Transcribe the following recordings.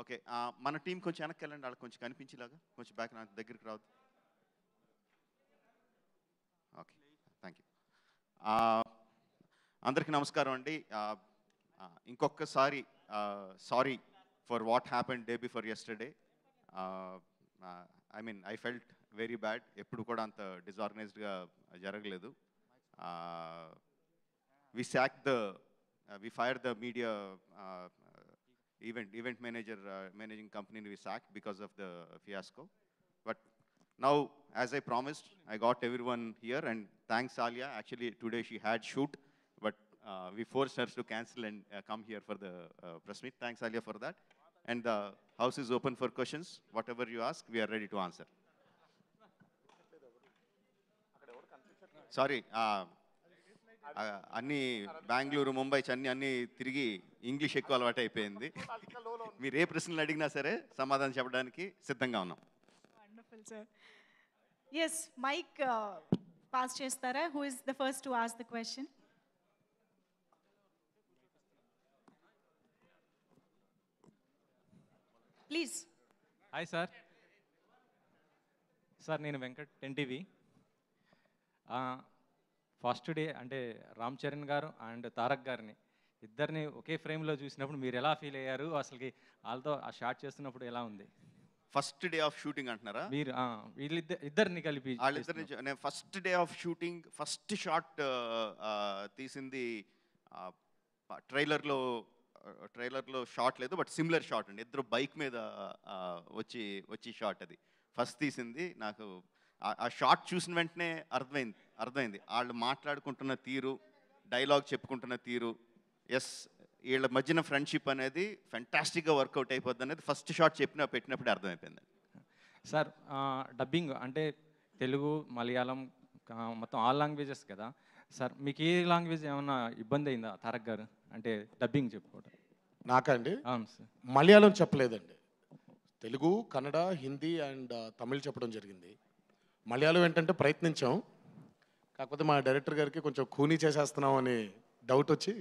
Okay, మన team కొంచెం వెనక్కి వెళ్ళండి, వాళ్ళకి కొంచెం కనిపించేలాగా, కొంచెం బ్యాక్ నా దగ్గరికి రావద్దు. Okay, thank you. అందరికీ నమస్కారం అండి. ఇంకొకసారి sorry for what happened day before yesterday. I mean I felt very bad. ఎప్పుడు కూడా అంత డిజార్గనైజ్డ్గా జరగలేదు. we fired the media event manager, managing company we sacked because of the fiasco. But now, as I promised, I got everyone here, and thanks Alia. Actually today she had shoot, but we forced her to cancel and come here for the press meet. Thanks Alia for that. And the house is open for questions. Whatever you ask, we are ready to answer. Sorry, అన్నీ బెంగళూరు ముంబై చెన్నై అన్నీ తిరిగి English ఎక్కువ అలవాటు అయిపోయింది. మీరు ఏ ప్రశ్నలు అడిగినా సరే సమాధానం చెప్పడానికి సిద్ధంగా ఉన్నాం. Wonderful sir. Yes, mike pass చేస్తారా? Who is the first to ask the question? Please. Hi sir. Sir నేను వెంకట్, 10TV. ఫస్ట్ డే అంటే రామ్ చరణ్ గారు అండ్ తారక్ గారిని ఇద్దరిని ఒకే ఫ్రేమ్లో చూసినప్పుడు మీరు ఎలా ఫీల్ అయ్యారు? అసలుకి వాళ్ళతో ఆ షాట్ చేస్తున్నప్పుడు ఎలా ఉంది? ఫస్ట్ డే ఆఫ్ షూటింగ్ అంటున్నారా? మీరు ఇద్దరిని కలిపి వాళ్ళిద్దరిని first day of shooting first shot తీసింది ట్రైలర్లో షాట్ లేదు, బట్ సిమిలర్ షాట్ అండి. ఇద్దరు బైక్ మీద వచ్చి షాట్ అది ఫస్ట్ తీసింది. నాకు ఆ షాట్ చూసిన వెంటనే అర్థమైంది వాళ్ళు మాట్లాడుకుంటున్న తీరు, డైలాగ్ చెప్పుకుంటున్న తీరు. ఎస్, వీళ్ళ మధ్యన ఫ్రెండ్షిప్ అనేది ఫెంటాస్టిక్గా వర్కౌట్ అయిపోద్ది అనేది ఫస్ట్ షాట్ పెట్టినప్పుడే అర్థమైపోయింది. సార్ డబ్బింగ్ అంటే తెలుగు, మలయాళం మొత్తం ఆల్ లాంగ్వేజెస్ కదా సార్. మీకు ఏ లాంగ్వేజ్ ఏమన్నా ఇబ్బంది అయిందా తారక్ గారు అంటే డబ్బింగ్ చెప్పుకోవడం? నాకండి? అవును సార్. మలయాళం చెప్పలేదండి. తెలుగు, కన్నడ, హిందీ అండ్ తమిళ్ చెప్పడం జరిగింది. మలయాళం ఏంటంటే ప్రయత్నించాం, కాకపోతే మా డైరెక్టర్ గారికి కొంచెం కూనీ చేసేస్తున్నాం అని డౌట్ వచ్చి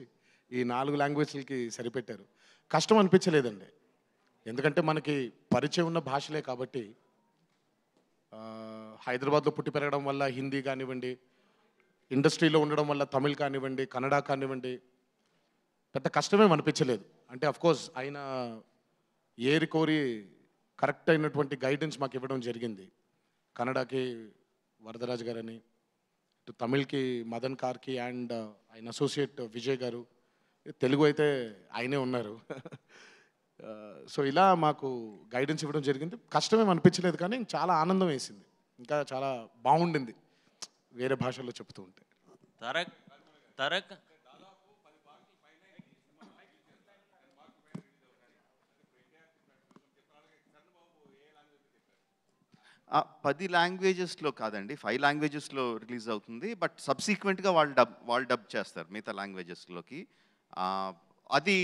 ఈ 4 లాంగ్వేజ్లకి సరిపెట్టారు. కష్టం అనిపించలేదండి, ఎందుకంటే మనకి పరిచయం ఉన్న భాషలే కాబట్టి. హైదరాబాద్లో పుట్టి పెరగడం వల్ల హిందీ కానివ్వండి, ఇండస్ట్రీలో ఉండడం వల్ల తమిళ్ కానివ్వండి, కన్నడ కానివ్వండి, పెద్ద కష్టమేం అనిపించలేదు. అంటే అఫ్కోర్స్ ఆయన ఏరి కోరి కరెక్ట్ అయినటువంటి గైడెన్స్ మాకు ఇవ్వడం జరిగింది. కన్నడకి వరదరాజ్ గారని, ఇటు తమిళ్కి మదన్ కార్కి అండ్ ఆయన అసోసియేట్ విజయ్ గారు, తెలుగు అయితే ఆయనే ఉన్నారు. సో ఇలా మాకు గైడెన్స్ ఇవ్వడం జరిగింది. కష్టమేం అనిపించలేదు, కానీ చాలా ఆనందం వేసింది, ఇంకా చాలా బాగుండింది వేరే భాషల్లో చెప్తూ ఉంటే. తారక్ 10 లాంగ్వేజెస్లో కాదండి, 5 లాంగ్వేజెస్లో రిలీజ్ అవుతుంది. బట్ సబ్సిక్వెంట్గా వాళ్ళు డబ్ చేస్తారు మిగతా లాంగ్వేజెస్లోకి. అది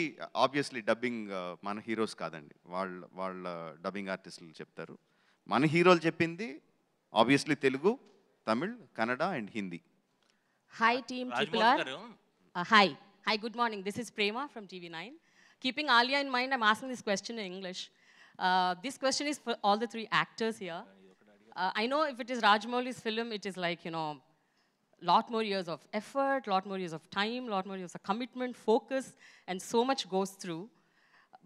ఆబ్వియస్లీ డబ్బింగ్ మన హీరోస్ కాదండి, వాళ్ళ డబ్బింగ్ ఆర్టిస్టులు చెప్తారు. మన హీరోలు చెప్పింది obviously Telugu, Tamil, Kannada and Hindi. Hi team RRR. Hi, good morning. This is Prema from TV9. Keeping Alia in mind, I'm asking this question in English. This question is for all the 3 actors here. I know if it is Rajamouli's film, it is like, lot more years of effort, lot more years of time, lot more years of commitment, focus, and so much goes through.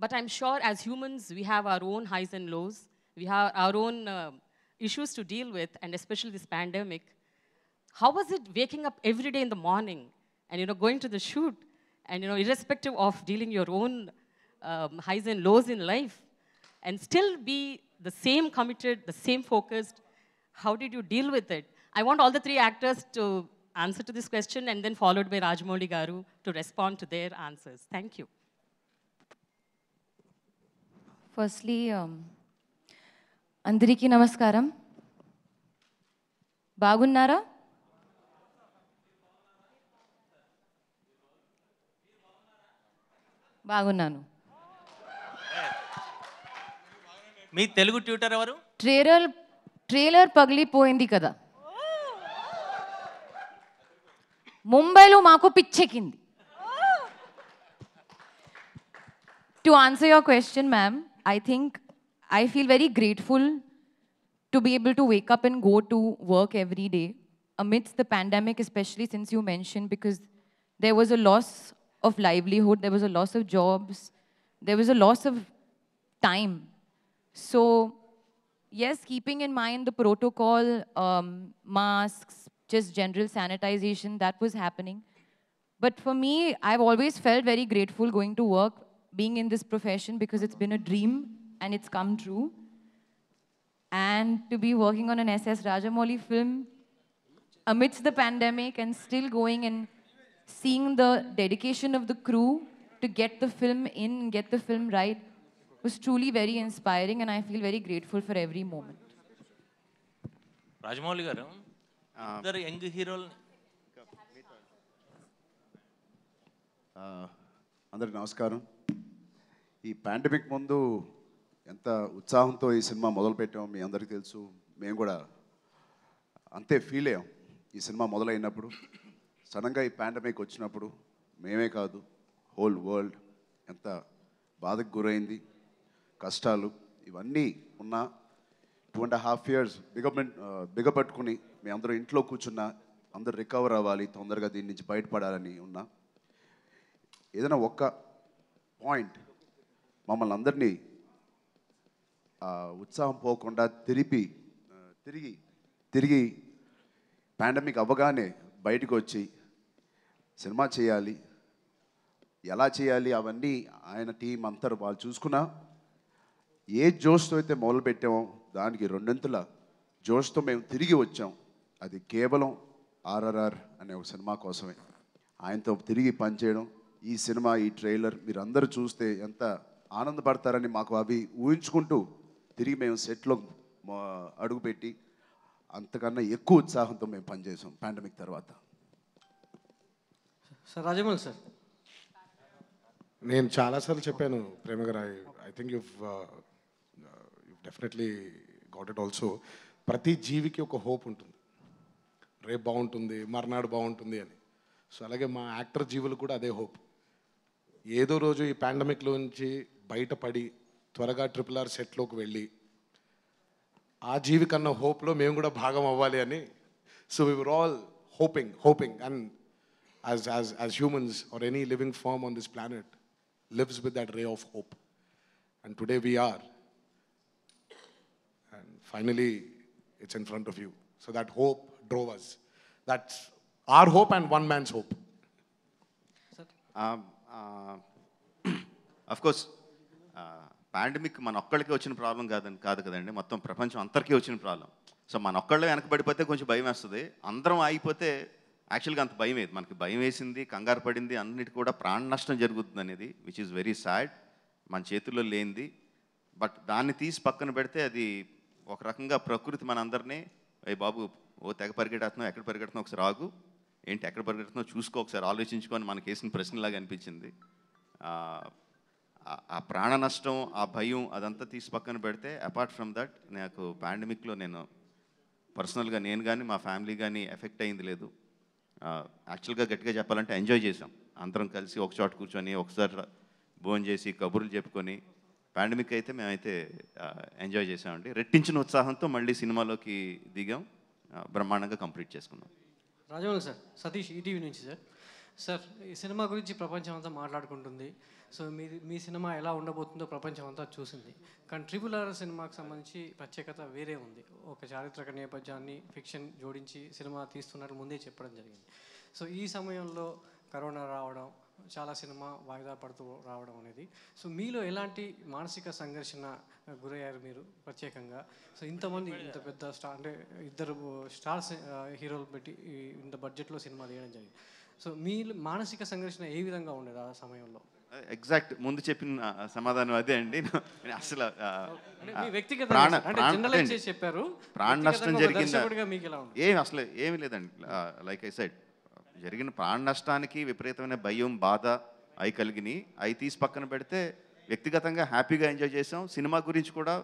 But I'm sure as humans, we have our own highs and lows. We have our own issues to deal with, and especially this pandemic. How was it waking up every day in the morning and, going to the shoot and, irrespective of dealing your own highs and lows in life and still be the same committed, the same focused? How did you deal with it? I want all the 3 actors to answer to this question and then followed by Rajamouli Garu to respond to their answers. Thank you. Firstly, Andariki Namaskaram. Bagunnara? బాగున్నాను. మీ Telugu tutor ఎవరు? Trailer పగిలిపోయింది కదా, ముంబైలో మాకు పిచ్చెక్కింది. To answer your question, ma'am, I think I feel very grateful to be able to wake up and go to work every day amidst the pandemic, especially since you mentioned, because there was a loss of livelihood, there was a loss of jobs, there was a loss of time. So, yes, keeping in mind the protocol, masks, just general sanitization, that was happening. But for me, I've always felt very grateful going to work, being in this profession, because it's been a dream and it's come true. And to be working on an S.S. Rajamouli film amidst the pandemic and still going and seeing the dedication of the crew to get the film in and get the film right was truly very inspiring, and I feel very grateful for every moment. Rajamouli గారు ఇద్దరు young హీరోలు అందరికి నమస్కారం. ఈ pandemic ముందు ఎంత ఉత్సాహంతో ఈ సినిమా మొదలుపెట్టామో మీ అందరికీ తెలుసు. మేము కూడా అంతే ఫీల్ అయ్యాం ఈ సినిమా మొదలైనప్పుడు. సడన్గా ఈ పాండమిక్ వచ్చినప్పుడు మేమే కాదు, హోల్ వరల్డ్ ఎంత బాధకు గురైంది, కష్టాలు ఇవన్నీ ఉన్నా 2.5 years బిగపట్టుకుని మేము అందరూ ఇంట్లో కూర్చున్నా, అందరూ రికవర్ అవ్వాలి, తొందరగా దీని నుంచి బయటపడాలని ఉన్నా. ఏదైనా ఒక్క పాయింట్ మమ్మల్ని అందరినీ ఉత్సాహం పోకుండా తిరిగి పాండమిక్ అవ్వగానే బయటకు వచ్చి సినిమా చేయాలి, ఎలా చేయాలి అవన్నీ ఆయన టీం అంతా వాళ్ళు చూసుకున్నా. ఏ జోష్తో అయితే మొదలుపెట్టామో దానికి రెండింతల జోష్తో మేము తిరిగి వచ్చాం. అది కేవలం RRR అనే ఒక సినిమా కోసమే. ఆయనతో తిరిగి పనిచేయడం, ఈ సినిమా, ఈ ట్రైలర్ మీరు అందరూ చూస్తే ఎంత ఆనందపడతారని మాకు అవి ఊహించుకుంటూ తిరిగి మేము సెట్లో అడుగుపెట్టి అంతకన్నా ఎక్కువ ఉత్సాహంతో మేము పనిచేసాం పాండమిక్ తర్వాత. సార్ రాజమౌళి సార్, నేను చాలాసార్లు చెప్పాను ప్రేమ గారు, I think you definitely got it also. ప్రతి జీవికి ఒక హోప్ ఉంటుంది, రేపు బాగుంటుంది, మర్నాడు బాగుంటుంది అని. సో అలాగే మా యాక్టర్ జీవులు కూడా అదే హోప్. ఏదో రోజు ఈ పాండమిక్లోంచి బయటపడి త్వరగా RRR సెట్లోకి వెళ్ళి ఆ జీవి కన్నా హోప్లో మేము కూడా భాగం అవ్వాలి అని. So we were all hoping and as humans or any living form on this planet lives with that ray of hope. And today we are. And finally, it's in front of you. So that hope drove us. That's our hope and one man's hope. Of course pandemic మన ఒక్కళ్ళకి వచ్చిన problem కాదు కదండి, మొత్తం ప్రపంచం అందరికీ వచ్చిన problem. So మన ఒక్కళ్ళే వెనకబడిపోతే కొంచెం భయం వేస్తుంది, అందరం ఆగిపోతే యాక్చువల్గా అంత భయం వేది. మనకి భయం వేసింది, కంగారు పడింది, అన్నిటి కూడా ప్రాణ నష్టం జరుగుతుంది అనేది విచ్ ఈజ్ వెరీ సాడ్, మన చేతుల్లో లేనిది. బట్ దాన్ని తీసి పక్కన పెడితే అది ఒక రకంగా ప్రకృతి మనందరినీ, ఏ బాబు ఓ తెగ పరిగెడుతున్నావు, ఎక్కడ పరిగెడుతున్నావు, ఒకసారి ఆగు, ఏంటి ఎక్కడ పరిగెడుతున్నావు చూసుకో, ఒకసారి ఆలోచించుకొని మనకి వేసిన ప్రశ్నలాగా అనిపించింది. ఆ ప్రాణ నష్టం, ఆ భయం అదంతా తీసి పక్కన పెడితే అపార్ట్ ఫ్రమ్ దట్ నాకు పాండమిక్లో నేను పర్సనల్గా నేను కానీ మా ఫ్యామిలీ కానీ ఎఫెక్ట్ అయింది లేదు. యాక్చువల్గా గట్టిగా చెప్పాలంటే ఎంజాయ్ చేసాం, అందరం కలిసి ఒక చోట కూర్చొని ఒకసారి భోజనం చేసి కబుర్లు చెప్పుకొని. పాండమిక్ అయితే మేమైతే ఎంజాయ్ చేసామండి. రెట్టించిన ఉత్సాహంతో మళ్ళీ సినిమాలోకి దిగాం, బ్రహ్మాండంగా కంప్లీట్ చేసుకున్నాం. రాజమౌళి సార్, సతీష్ ఈటీవీ నుంచి సార్. సార్, ఈ సినిమా గురించి ప్రపంచం అంతా మాట్లాడుకుంటుంది. సో మీ సినిమా ఎలా ఉండబోతుందో ప్రపంచం అంతా చూసింది. కానీ RRR సినిమాకి సంబంధించి ప్రత్యేకత వేరే ఉంది. ఒక చారిత్రక నేపథ్యాన్ని ఫిక్షన్ జోడించి సినిమా తీస్తున్నట్టు ముందే చెప్పడం జరిగింది. సో ఈ సమయంలో కరోనా రావడం, చాలా సినిమా వాయిదా పడుతూ రావడం అనేది, సో మీలో ఎలాంటి మానసిక సంఘర్షణ గురయ్యారు మీరు ప్రత్యేకంగా? సో ఇంతమంది, ఇంత పెద్ద స్టార్, అంటే 2 స్టార్స్ హీరోలు పెట్టి ఇంత బడ్జెట్లో సినిమా తీయడం జరిగింది. సో మీ మానసిక సంఘర్షణ ఏ విధంగా ఉండేది ఆ సమయంలో? ఎగ్జాక్ట్ ముందు చెప్పిన సమాధానం అదే అండి. అసలు ప్రాణ నష్టం జరిగిందా అసలు ఏమి లేదండి. లైక్ ఐ సెడ్, జరిగిన ప్రాణ నష్టానికి విపరీతమైన భయం, బాధ అవి కలిగినాయి. అవి తీసి పక్కన పెడితే వ్యక్తిగతంగా హ్యాపీగా ఎంజాయ్ చేసాం. సినిమా గురించి కూడా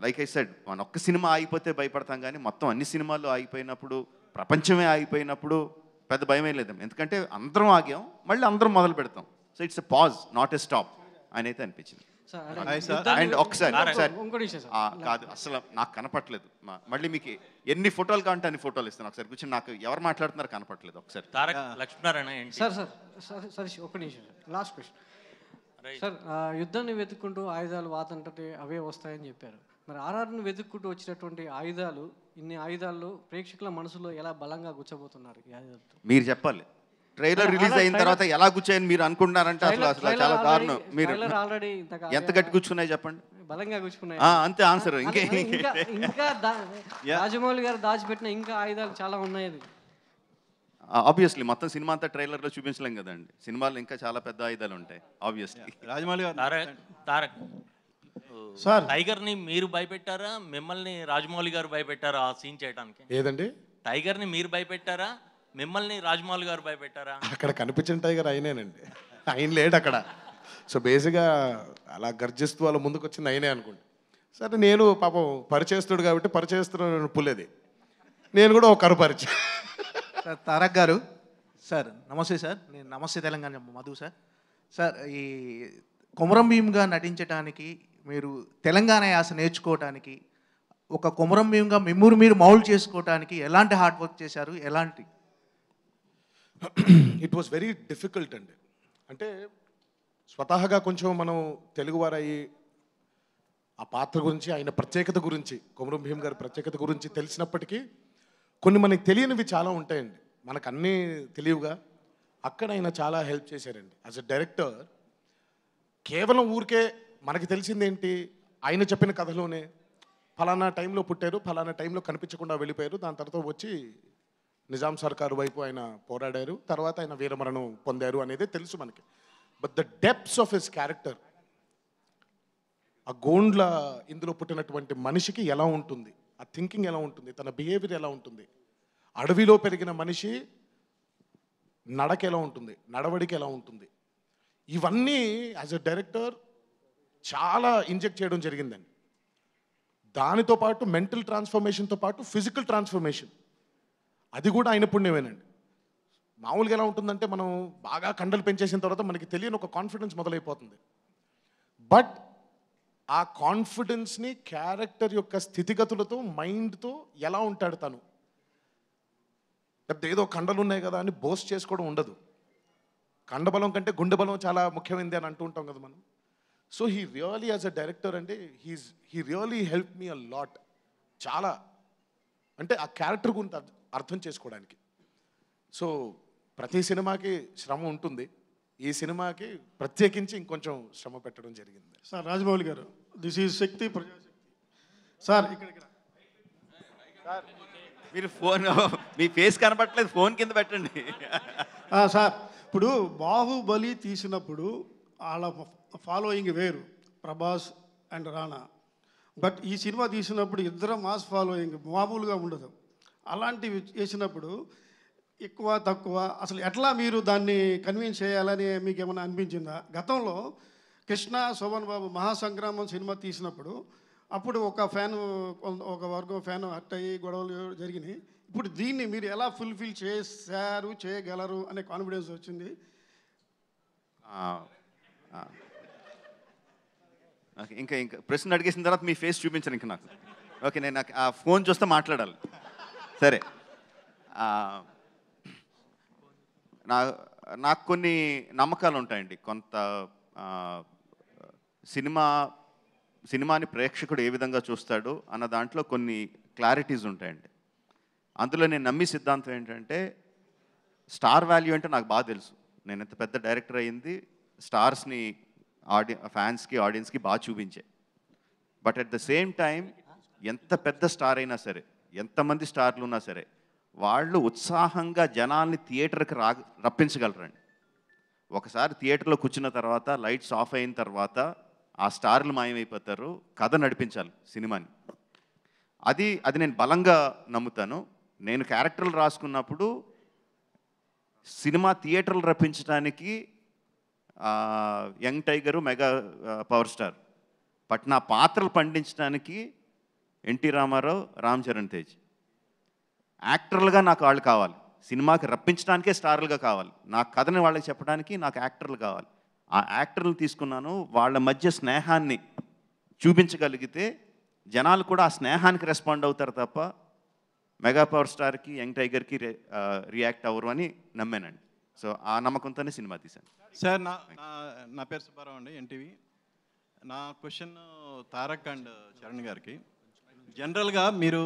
లైక్ ఐ సెడ్, మన ఒక్క సినిమా ఆగిపోతే భయపడతాం, కానీ మొత్తం అన్ని సినిమాలు ఆగిపోయినప్పుడు, ప్రపంచమే ఆగిపోయినప్పుడు పెద్ద భయమే లేదు. ఎందుకంటే అందరం ఆగాం, మళ్ళీ అందరం మొదలు పెడతాం. So it's a pause, not a stop అని అయితే అనిపించింది. అండ్ ఒకసారి ఇంకోటి విషయం సార్. కాదు, అసలు నాకు కనపట్లేదు. మళ్ళీ మీకు ఎన్ని ఫోటోలు కావాలంటే అన్ని ఫోటోలు ఇస్తాను. ఒకసారి కూర్చొని నాకు ఎవరు మాట్లాడుతున్నారు కనపట్లేదు. ఒకసారి తారక్ లక్ష్మీనారాయణ ఏంటి? సార్ ఒక నిమిషం సార్, లాస్ట్ క్వశ్చన్ సార్. యుద్ధాన్ని వెతుక్కుంటూ ఆయుధాలు వాతంటే అవే వస్తాయని చెప్పారు. మరి ఆర్ఆర్ని వెతుక్కుంటూ వచ్చినటువంటి ఆయుధాలు, ఇన్ని ఆయుధాలు ప్రేక్షకుల మనసులో ఎలా బలంగా గుచ్చబోతున్నారు ఈ ఆయుధాలతో? మీరు చెప్పాలి. ట్రైలర్ రిలీజ్ అయిన తర్వాత ఎలా కూర్చోయని మీరు అనుకుంటున్నారంటే అసలు చాలా దారుణం. మీరు ఆల్రెడీ ఎంత గట్టి కూర్చున్నాయి చెప్పండి. బలంగా గుచ్చుకున్నాయి. అంతే ఆన్సర్. ఇంకా రాజమౌళి గారు దాచిపెట్టిన ఇంకా ఆయుధాలు చాలా ఉన్నాయి. ఆబ్వియస్లీ మొత్తం సినిమా అంతా ట్రైలర్లో చూపించలేం కదండి. సినిమాలో ఇంకా చాలా పెద్ద ఆయుధాలు ఉంటాయి ఆబ్వియస్లీ. రాజమౌళి గారు తారక్ సార్, టైగర్ని మీరు భయపెట్టారా, మిమ్మల్ని రాజమౌళి గారు భయపెట్టారా ఆ సీన్ చేయడానికి? ఏదండి? టైగర్ని మీరు భయపెట్టారా, మిమ్మల్ని రాజమౌళి గారు భయపెట్టారా? అక్కడ కనిపించిన టైగర్ అయినేనండి, ఆయన లేడు అక్కడ. సో బేసిక్గా అలా గర్జిస్తూ వాళ్ళ ముందుకు వచ్చింది అయినే అనుకోండి. సరే, నేను పాపం పరిచయస్తుడు కాబట్టి పరిచయస్తుడు పుల్లేది, నేను కూడా ఒక కరుపరిచ. సార్ తారక్ గారు సార్ నమస్తే సార్. నేను నమస్తే తెలంగాణ మధు సార్. సార్, ఈ కొమరం భీమ్గా నటించడానికి మీరు తెలంగాణ యాస నేర్చుకోవడానికి, ఒక కొమరం భీమ్గా మిమ్మల్ని మీరు మౌల్డ్ చేసుకోవడానికి ఎలాంటి హార్డ్ వర్క్ చేశారు? ఎలాంటి? ఇట్ వాస్ వెరీ డిఫికల్ట్ అండి. అంటే స్వతహాగా కొంచెం మనం తెలుగువారయ్యి ఆ పాత్ర గురించి, ఆయన ప్రత్యేకత గురించి, కొమరం భీమ్ గారి ప్రత్యేకత గురించి తెలిసినప్పటికీ కొన్ని మనకి తెలియనివి చాలా ఉంటాయండి. మనకు అన్నీ తెలియవుగా. అక్కడ ఆయన చాలా హెల్ప్ చేశారండి. యాజ్ అ డైరెక్టర్ కేవలం ఊరికే మనకి తెలిసిందేంటి, ఆయన చెప్పిన కథలోనే ఫలానా టైంలో పుట్టారు, ఫలానా టైంలో కనిపించకుండా వెళ్ళిపోయారు, దాని తర్వాత వచ్చి నిజాం సర్కారు వైపు ఆయన పోరాడారు, తర్వాత ఆయన వీరమరణం పొందారు అనేది తెలుసు మనకి. But the depths of his character, ఆ గోండ్ల ఇందులో పుట్టినటువంటి మనిషికి ఎలా ఉంటుంది, ఆ థింకింగ్ ఎలా ఉంటుంది, తన బిహేవియర్ ఎలా ఉంటుంది, అడవిలో పెరిగిన మనిషి నడక ఎలా ఉంటుంది, నడవడికి ఎలా ఉంటుంది, ఇవన్నీ యాజ్ అ డైరెక్టర్ చాలా ఇంజెక్ట్ చేయడం జరిగిందండి. దానితో పాటు మెంటల్ ట్రాన్స్ఫర్మేషన్తో పాటు ఫిజికల్ ట్రాన్స్ఫర్మేషన్, అది కూడా ఆయన పుణ్యమేనండి. మామూలుగా ఎలా ఉంటుందంటే మనం బాగా కండలు పెంచేసిన తర్వాత మనకి తెలియని ఒక కాన్ఫిడెన్స్ మొదలైపోతుంది. బట్ ఆ కాన్ఫిడెన్స్ని క్యారెక్టర్ యొక్క స్థితిగతులతో, మైండ్తో ఎలా ఉంటాడు తను, లేకపోతే ఏదో కండలు ఉన్నాయి కదా అని బోస్ట్ చేసుకోవడం ఉండదు. కండబలం కంటే గుండె బలం చాలా ముఖ్యమైనది అని అంటూ ఉంటాం కదా మనం. So he really as a director అంటే he really help me a lot. చాలా అంటే ఆ క్యారెక్టర్ గురించి అర్థం చేసుకోవడానికి. సో ప్రతి సినిమాకి శ్రమ ఉంటుంది, ఈ సినిమాకి ప్రత్యేకించి ఇంకొంచెం శ్రమ పెట్టడం జరిగింది. Sir Rajamouli garu, this is Shakti Prajasakti sir. ఇక్కడ మీరు ఫోన్, మీ ఫేస్ కనపట్లేదు, ఫోన్ కింద పెట్టండి. సార్, ఇప్పుడు బాహుబలి తీసినప్పుడు వాళ్ళ ఫాలోయింగ్ వేరు, ప్రభాస్ అండ్ రాణా. బట్ ఈ సినిమా తీసినప్పుడు ఇద్దరు మాస్ ఫాలోయింగ్ మామూలుగా ఉండదు. అలాంటివి చేసినప్పుడు ఎక్కువ తక్కువ అసలు ఎట్లా మీరు దాన్ని కన్విన్స్ చేయాలని మీకు ఏమైనా అనిపించిందా? గతంలో కృష్ణ శోభన్ బాబు మహాసంగ్రామం సినిమా తీసినప్పుడు అప్పుడు ఒక వర్గం ఫ్యాన్ హర్ట్ అయ్యి గొడవలు జరిగినాయి. ఇప్పుడు దీన్ని మీరు ఎలా ఫుల్ఫిల్ చేశారు, చేయగలరు అనే కాన్ఫిడెన్స్ వచ్చింది? ఇంకా ప్రశ్న అడిగేసిన తర్వాత మీ ఫేస్ చూపించను ఇంకా నాకు. ఓకే, నేను నాకు ఆ ఫోన్ చూస్తే మాట్లాడాలి. సరే, నాకు కొన్ని నమ్మకాలు ఉంటాయండి. కొంత సినిమాని ప్రేక్షకుడు ఏ విధంగా చూస్తాడు అన్న దాంట్లో కొన్ని క్లారిటీస్ ఉంటాయండి. అందులో నేను నమ్మి సిద్ధాంతం ఏంటంటే, స్టార్ వాల్యూ అంటే నాకు బాగా తెలుసు. నేను ఎంత పెద్ద డైరెక్టర్ అయ్యింది స్టార్స్ని ఫ్యాన్స్కి, ఆడియన్స్కి బాగా చూపించే. But at the same time ఎంత పెద్ద స్టార్ అయినా సరే, ఎంతమంది స్టార్లు ఉన్నా సరే, వాళ్ళు ఉత్సాహంగా జనాల్ని థియేటర్కి రప్పించగలరండి. ఒకసారి థియేటర్లో కూర్చున్న తర్వాత లైట్స్ ఆఫ్ అయిన తర్వాత ఆ స్టార్లు మాయమైపోతారు, కథ నడిపించాలి సినిమాని. అది నేను బలంగా నమ్ముతాను. నేను క్యారెక్టర్లు రాసుకున్నప్పుడు సినిమా థియేటర్లు రప్పించడానికి young tiger, mega power star. But నా పాత్రలు పండించడానికి ఎన్టీ రామారావు, రామ్ చరణ్ తేజ్. యాక్టర్లుగా నాకు వాళ్ళు కావాలి, సినిమాకి రప్పించడానికే స్టార్లుగా కావాలి. నా కథని వాళ్ళకి చెప్పడానికి నాకు యాక్టర్లు కావాలి. ఆ యాక్టర్లు తీసుకున్నాను, వాళ్ళ మధ్య స్నేహాన్ని చూపించగలిగితే జనాలు కూడా ఆ స్నేహానికి రెస్పాండ్ అవుతారు తప్ప మెగా పవర్ స్టార్కి యంగ్ టైగర్కి రియాక్ట్ అవ్వరు అని నమ్మానండి. సో ఆ నమ్మకంతోనే సినిమా తీశాను. సార్ నా పేరు సుబ్బారావు అండి, ఎన్టీవీ. నా క్వశ్చన్ తారక్ అండ్ చరణ్ గారికి. జనరల్గా మీరు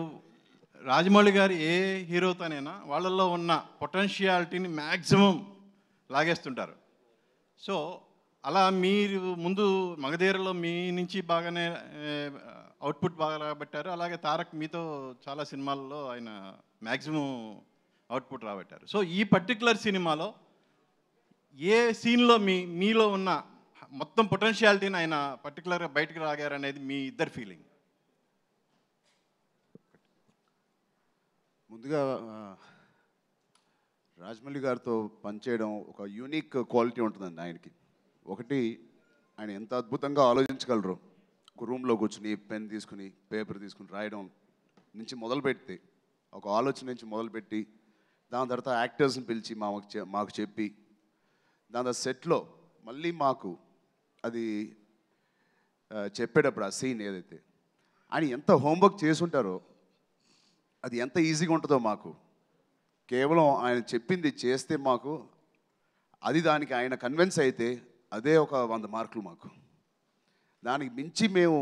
రాజమౌళి గారు ఏ హీరోతోనైనా వాళ్ళల్లో ఉన్న పొటెన్షియాలిటీని మ్యాక్సిమం లాగేస్తుంటారు. సో అలా మీరు ముందు మగధీరలో మీ నుంచి బాగానే అవుట్పుట్ బాగా రాబట్టారు, అలాగే తారక్ మీతో చాలా సినిమాల్లో ఆయన మ్యాక్సిమం అవుట్పుట్ రాబట్టారు. సో ఈ పర్టికులర్ సినిమాలో ఏ సీన్లో మీలో ఉన్న మొత్తం పొటెన్షియాలిటీని ఆయన పర్టికులర్గా బయటకు రాగారు అనేది మీ ఇద్దరు ఫీలింగ్? ముందుగా రాజమౌళి గారితో పనిచేయడం ఒక యూనిక్ క్వాలిటీ ఉంటుందండి ఆయనకి. ఒకటి, ఆయన ఎంత అద్భుతంగా ఆలోచించగలరు. ఒక రూమ్లో కూర్చుని పెన్ తీసుకుని పేపర్ తీసుకుని రాయడం నుంచి మొదలుపెడితే, ఒక ఆలోచన నుంచి మొదలుపెట్టి దాని తర్వాత యాక్టర్స్ని పిలిచి మాకు చెప్పి దాని తర్వాత సెట్లో మళ్ళీ మాకు అది చెప్పేటప్పుడు ఆ సీన్ ఏదైతే ఆయన ఎంత హోంవర్క్ చేసుంటారో అది ఎంత ఈజీగా ఉంటుందో మాకు. కేవలం ఆయన చెప్పింది చేస్తే మాకు అది దానికి ఆయన కన్విన్స్ అయితే అదే ఒక 100 మార్కులు మాకు. దానికి మించి మేము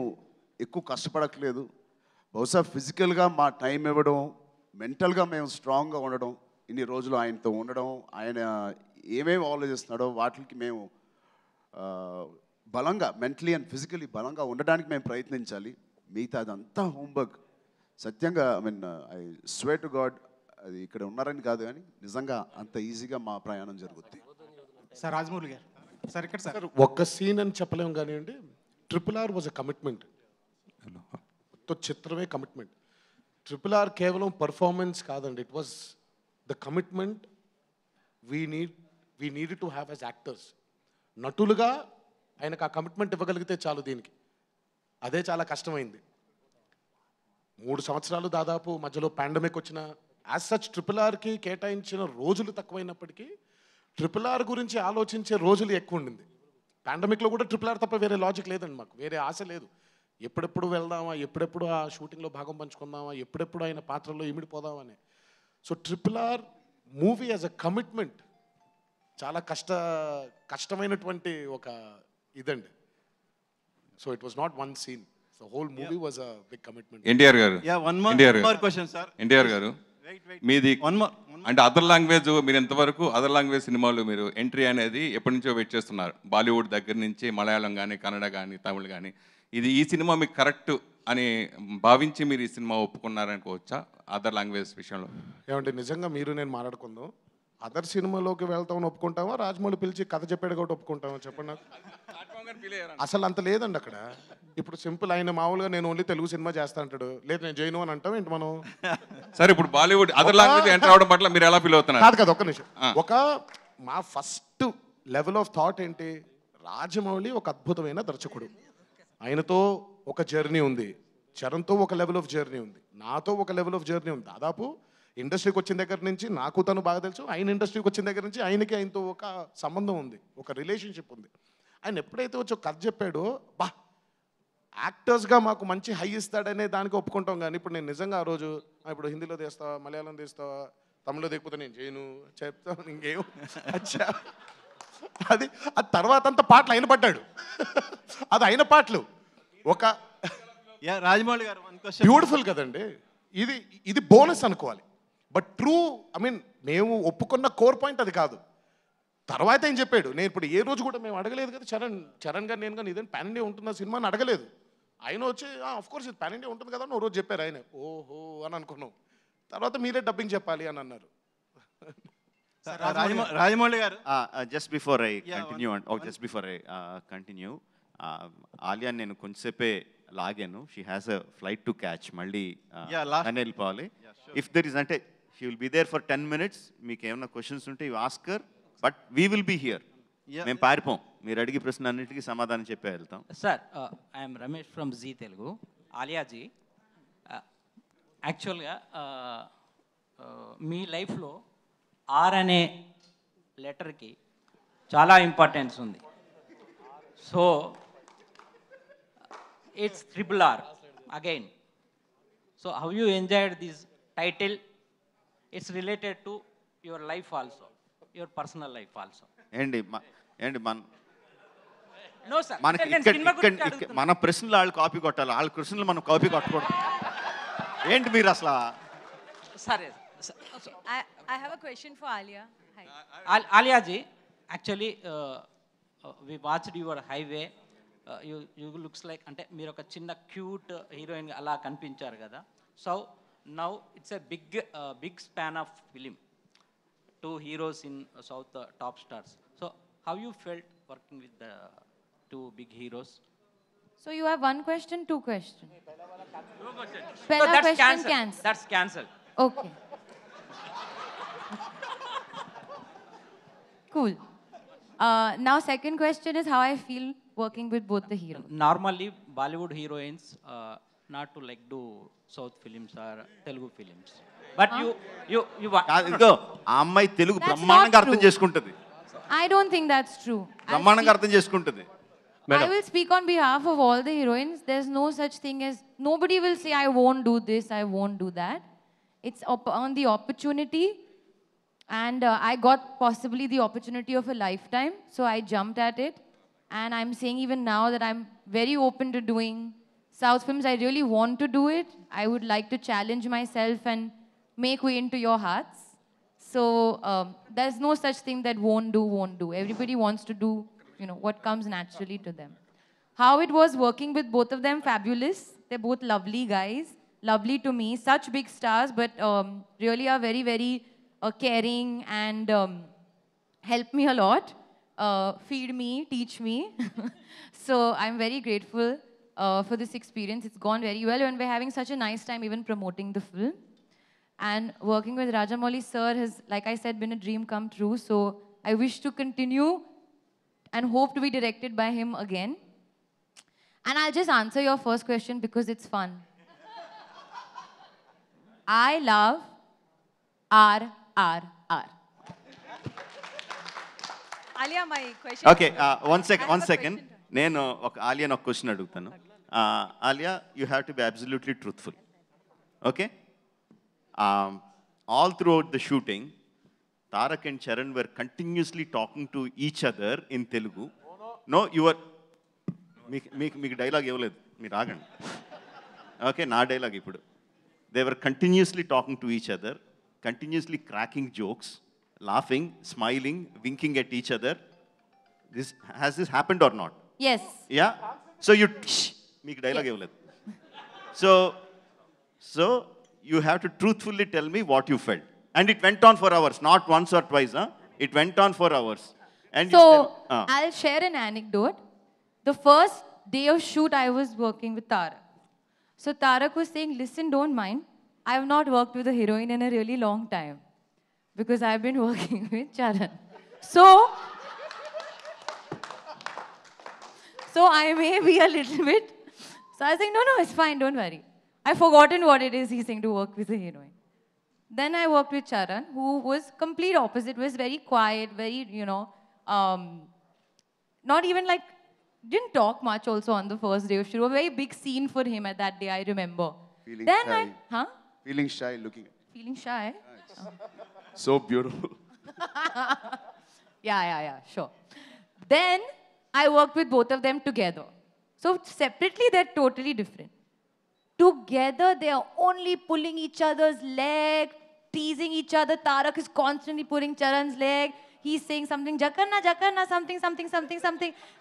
ఎక్కువ కష్టపడట్లేదు. బహుశా ఫిజికల్గా మా టైం ఇవ్వడం, మెంటల్గా మేము స్ట్రాంగ్గా ఉండడం, ఇన్ని రోజులు ఆయనతో ఉండడం, ఆయన ఏమేమి ఆలోచిస్తున్నాడో వాటికి మేము బలంగా మెంటలీ అండ్ ఫిజికలీ బలంగా ఉండడానికి మేము ప్రయత్నించాలి. మిగతా అదంతా హోంవర్క్. సత్యంగా ఐ స్వేర్ టు గాడ్ అది ఇక్కడ ఉన్నారని కాదు కానీ నిజంగా అంత ఈజీగా మా ప్రయాణం జరుగుతుంది. సార్ రాజమౌళి గారు సార్ ఇక్కడ సార్ ఒక్క సీన్ అని చెప్పలేము కానివ్వండి. RRR was a commitment. మొత్తం చిత్రమే కమిట్మెంట్. RRR కేవలం పర్ఫార్మెన్స్ కాదండి, it was the commitment we need to have as actors. నటులుగా ఆయనకు ఆ కమిట్మెంట్ ఇవ్వగలిగితే చాలు. దీనికి అదే చాలా కష్టమైంది. 3 సంవత్సరాలు దాదాపు మధ్యలో పాండమిక్ వచ్చిన యాజ్ సచ్ RRRకి కేటాయించిన రోజులు తక్కువైనప్పటికీ RRR గురించి ఆలోచించే రోజులు ఎక్కువ ఉండింది. పాండమిక్లో కూడా RRR తప్ప వేరే లాజిక్ లేదండి మాకు, వేరే ఆశ లేదు. ఎప్పుడెప్పుడు వెళ్దామా, ఎప్పుడెప్పుడు ఆ షూటింగ్లో భాగం పంచుకుందామా, ఎప్పుడెప్పుడు ఆయన పాత్రలో ఇమిడిపోదామని. So RRR movie as a commitment చాలా కష్టమైనటువంటి ఒక ఇదండి. So it was not one scene, so whole movie was a big commitment. NTR గారు ఎన్టీఆర్ గారు మీది అంటే అదర్ లాంగ్వేజ్, మీరు ఎంతవరకు అదర్ లాంగ్వేజ్ సినిమాలు మీరు ఎంట్రీ అనేది ఎప్పటి నుంచో వెయిట్ చేస్తున్నారు? బాలీవుడ్ దగ్గర నుంచి మలయాళం కానీ, కన్నడ కానీ, తమిళ్ కానీ. ఈ సినిమా మీకు కరెక్ట్ అని భావించి మీరు ఈ సినిమా ఒప్పుకున్నారనుకోవచ్చా అదర్ లాంగ్వేజ్ విషయంలో? ఏమంటే నిజంగా మీరు నేను మాట్లాడుకుందాం. అదర్ సినిమాలోకి వెళ్తామని ఒప్పుకుంటామా, రాజమౌళి పిలిచి కథ చెప్పాడు కాబట్టి ఒప్పుకుంటామా చెప్పండి నాకు. అసలు అంత లేదండి అక్కడ. ఇప్పుడు సింపుల్, ఆయన మామూలుగా నేను ఓన్లీ తెలుగు సినిమా చేస్తా అంటాడు, లేదు నేను జైను అని అంటాం ఏంటి మనం? సరే, ఇప్పుడు బాలీవుడ్ అదర్ లాంగ్వేజ్ ఎంటర్ అవడం పట్ల మీరు ఎలా ఫీల్ అవుతున్నారు? కాదు ఒక్క నిమిషం. మా ఫస్ట్ లెవెల్ ఆఫ్ థాట్ ఏంటి, రాజమౌళి ఒక అద్భుతమైన దర్శకుడు, ఆయనతో ఒక జర్నీ ఉంది, చరణ్తో ఒక లెవెల్ ఆఫ్ జర్నీ ఉంది, నాతో ఒక లెవెల్ ఆఫ్ జర్నీ ఉంది. దాదాపు ఇండస్ట్రీకి వచ్చిన దగ్గర నుంచి నాకు తను బాగా తెలుసు, ఆయన ఇండస్ట్రీకి వచ్చిన దగ్గర నుంచి ఆయనతో ఒక సంబంధం ఉంది, ఒక రిలేషన్షిప్ ఉంది. ఆయన ఎప్పుడైతే వచ్చి ఒక కథ చెప్పాడో, బా యాక్టర్స్గా మాకు మంచి హై ఇస్తాడనే దానికి ఒప్పుకుంటాం. కానీ ఇప్పుడు నేను నిజంగా ఆ రోజు ఇప్పుడు హిందీలో తీస్తావా, మలయాళం తీస్తావా, తమిళలో దిగిపోతే నేను చేయను చెప్తాను ఇంకేం అచ్చా. అది తర్వాత అంతా పాటలు ఆయన పడ్డాడు, అది ఆయన పాటలు. ఒక రాజమౌళి గారు బ్యూటిఫుల్ కదండి. ఇది బోనస్ అనుకోవాలి. బట్ ట్రూ, ఐ మీన్ మేము ఒప్పుకున్న కోర్ పాయింట్ అది కాదు. తర్వాత ఏం చెప్పాడు, నేను ఇప్పుడు ఏ రోజు కూడా మేము అడగలేదు కదా, చరణ్ గారు నేను కానీ ఇదేం పాన్ ఇండియా ఉంటుందా సినిమా అని అడగలేదు. ఆయన వచ్చి ఆఫ్ కోర్స్ ఇది పాన్ ఇండియా ఉంటుంది కదా అని ఓ రోజు చెప్పారు. ఆయన ఓహో అని అనుకున్నాం. తర్వాత మీరే డబ్బింగ్ చెప్పాలి అని అన్నారు. రాజమౌళి గారు just before I continue Alia నేను కొంచెంసేపే లాగాను. She has a flight to catch, మళ్ళీ అని వెళ్ళిపోవాలి. ఇఫ్ దర్ ఇస్ అంటే she will be there for 10 minutes. మీకు ఏమైనా క్వశ్చన్స్ ఉంటే you ask her, but we will be here. మేము పారిపోం, మీరు అడిగే ప్రశ్న అన్నిటికీ సమాధానం చెప్పే వెళ్తాం. Sir, I'm Ramesh from Zee Telugu. ఆలియాజీ, యాక్చువల్గా మీ లైఫ్లో ఆర్ అనే లెటర్కి చాలా ఇంపార్టెన్స్ ఉంది. So it's Triple R again. So how you enjoyed this title? It's related to your life also, your personal life also. ఏంటి మన No sir. మనకి నేను ఇక్కడ సినిమా ఇక్కడ గురించి ఇక్కడ అడుగుతున్నా. మన ప్రశ్నలు వాళ్ళు కాపీ కొట్టాలి, వాళ్ళ ప్రశ్నలు మనం కాపీ కొట్టకూడదు. ఏంటి మీరు అసలు సరే. I have a question for Alia. Hi. Alia ji, actually we watched your highway. You looks like అంటే మీరు ఒక చిన్న క్యూట్ హీరోయిన్ అలా కనిపించారు కదా. So now it's a big span of film, 2 heroes in South top stars. So how you felt working with the 2 big heroes? So you have one question, 2 questions. So Pehla that's question cancelled. cancelled. That's cancelled. Okay. Cool. Now second question is how I feel working with both the heroes. Normally Bollywood heroines not to like do South films or Telugu films. But you ఇదిగో ఆ అమ్మాయి Telugu That's బ్రహ్మాండంగా not అర్థం true. చేసుకుంటుంది, I don't think that's true. బ్రహ్మాండంగా అర్థం చేసుకుంటుంది. I will speak on behalf of all the heroines. There's no such thing as, nobody will say, I won't do this, I won't do that. It's on the opportunity. And I got possibly the opportunity of a lifetime. So I jumped at it. And I'm saying even now that I'm very open to doing South films. I really want to do it. I would like to challenge myself and make way into your hearts. So there's no such thing that won't do. Everybody wants to do, what comes naturally to them. How it was working with both of them, fabulous. They're both lovely guys, lovely to me, such big stars, but really are very, very caring and help me a lot, feed me, teach me. So I'm very grateful for this experience. It's gone very well, and we're having such a nice time even promoting the film. And working with Rajamouli sir has, like I said, been a dream come true. So I wish to continue and hope to be directed by him again. And I'll just answer your first question because it's fun. I love RRR. Alia, my question. Okay, one second నేను ఆలియాని ఒక question అడుగుతాను. Alia, you have to be absolutely truthful. Okay, all throughout the shooting Tarak and Charan were continuously talking to each other in Telugu. No your మీకు dialogue ఇవ్వలేదు, మీరు ఆగండి. Okay, నా dialogue ఇప్పుడు. They were continuously talking to each other, continuously cracking jokes, laughing, smiling, winking at each other. Has this happened or not? Yes. Yeah? So you, meek dialogue evaledu. So you have to truthfully tell me what you felt. And it went on for hours, not once or twice, huh? It went on for hours. And So you I'll share an anecdote. The first day of shoot, I was working with Tarak. So Tarak was saying, listen, don't mind. I have not worked with a heroine in a really long time because I've been working with Charan. So I may be a little bit. So I was saying, no, it's fine, don't worry. I've forgotten what it is he's saying to work with a heroine. Then I worked with Charan, who was complete opposite, was very quiet, very, not even like, didn't talk much also on the first day of shoot. A very big scene for him at that day, I remember. Feeling Then shy. Feeling shy looking at. Feeling shy? So beautiful. Yeah, sure. Then I worked with both of them together. So separately, they're totally different. Together, they are only pulling each other's leg, teasing each other. Tarak is constantly pulling Charan's leg. He's saying something, Jakarna, something.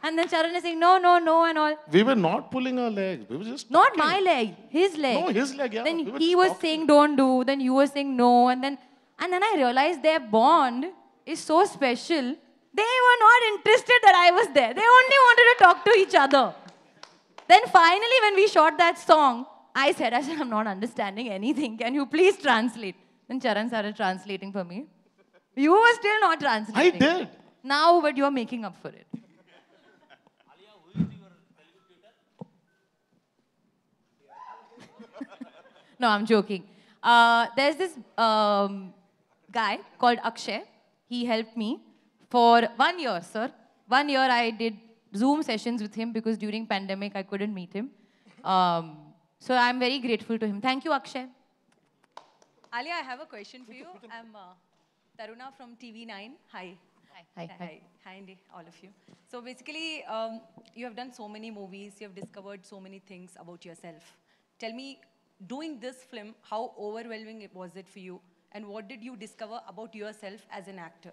And then Charan is saying, no, and all. We were not pulling our legs. We were just Not talking. my leg, his leg. No, his leg, yeah. Then We were he was saying don't do, then you were saying no, and then I realized their bond is so special. They were not interested that I was there. They only wanted to talk to each other. Then finally, when we shot that song, I said, I'm not understanding anything. Can you please translate? Then Charan started translating for me. You were still not translating. I did. Now, but you're making up for it. No, I'm joking. There's this guy called Akshay. He helped me for 1 year, sir. 1 year I did Zoom sessions with him because during pandemic I couldn't meet him. So I'm very grateful to him. Thank you, Akshay. Alia, I have a question for you. I'm Taruna from TV9. Hi. Hi. Hi, Andy, all of you. So basically, you have done so many movies. You have discovered so many things about yourself. Tell me, doing this film, how overwhelming was it for you? And what did you discover about yourself as an actor?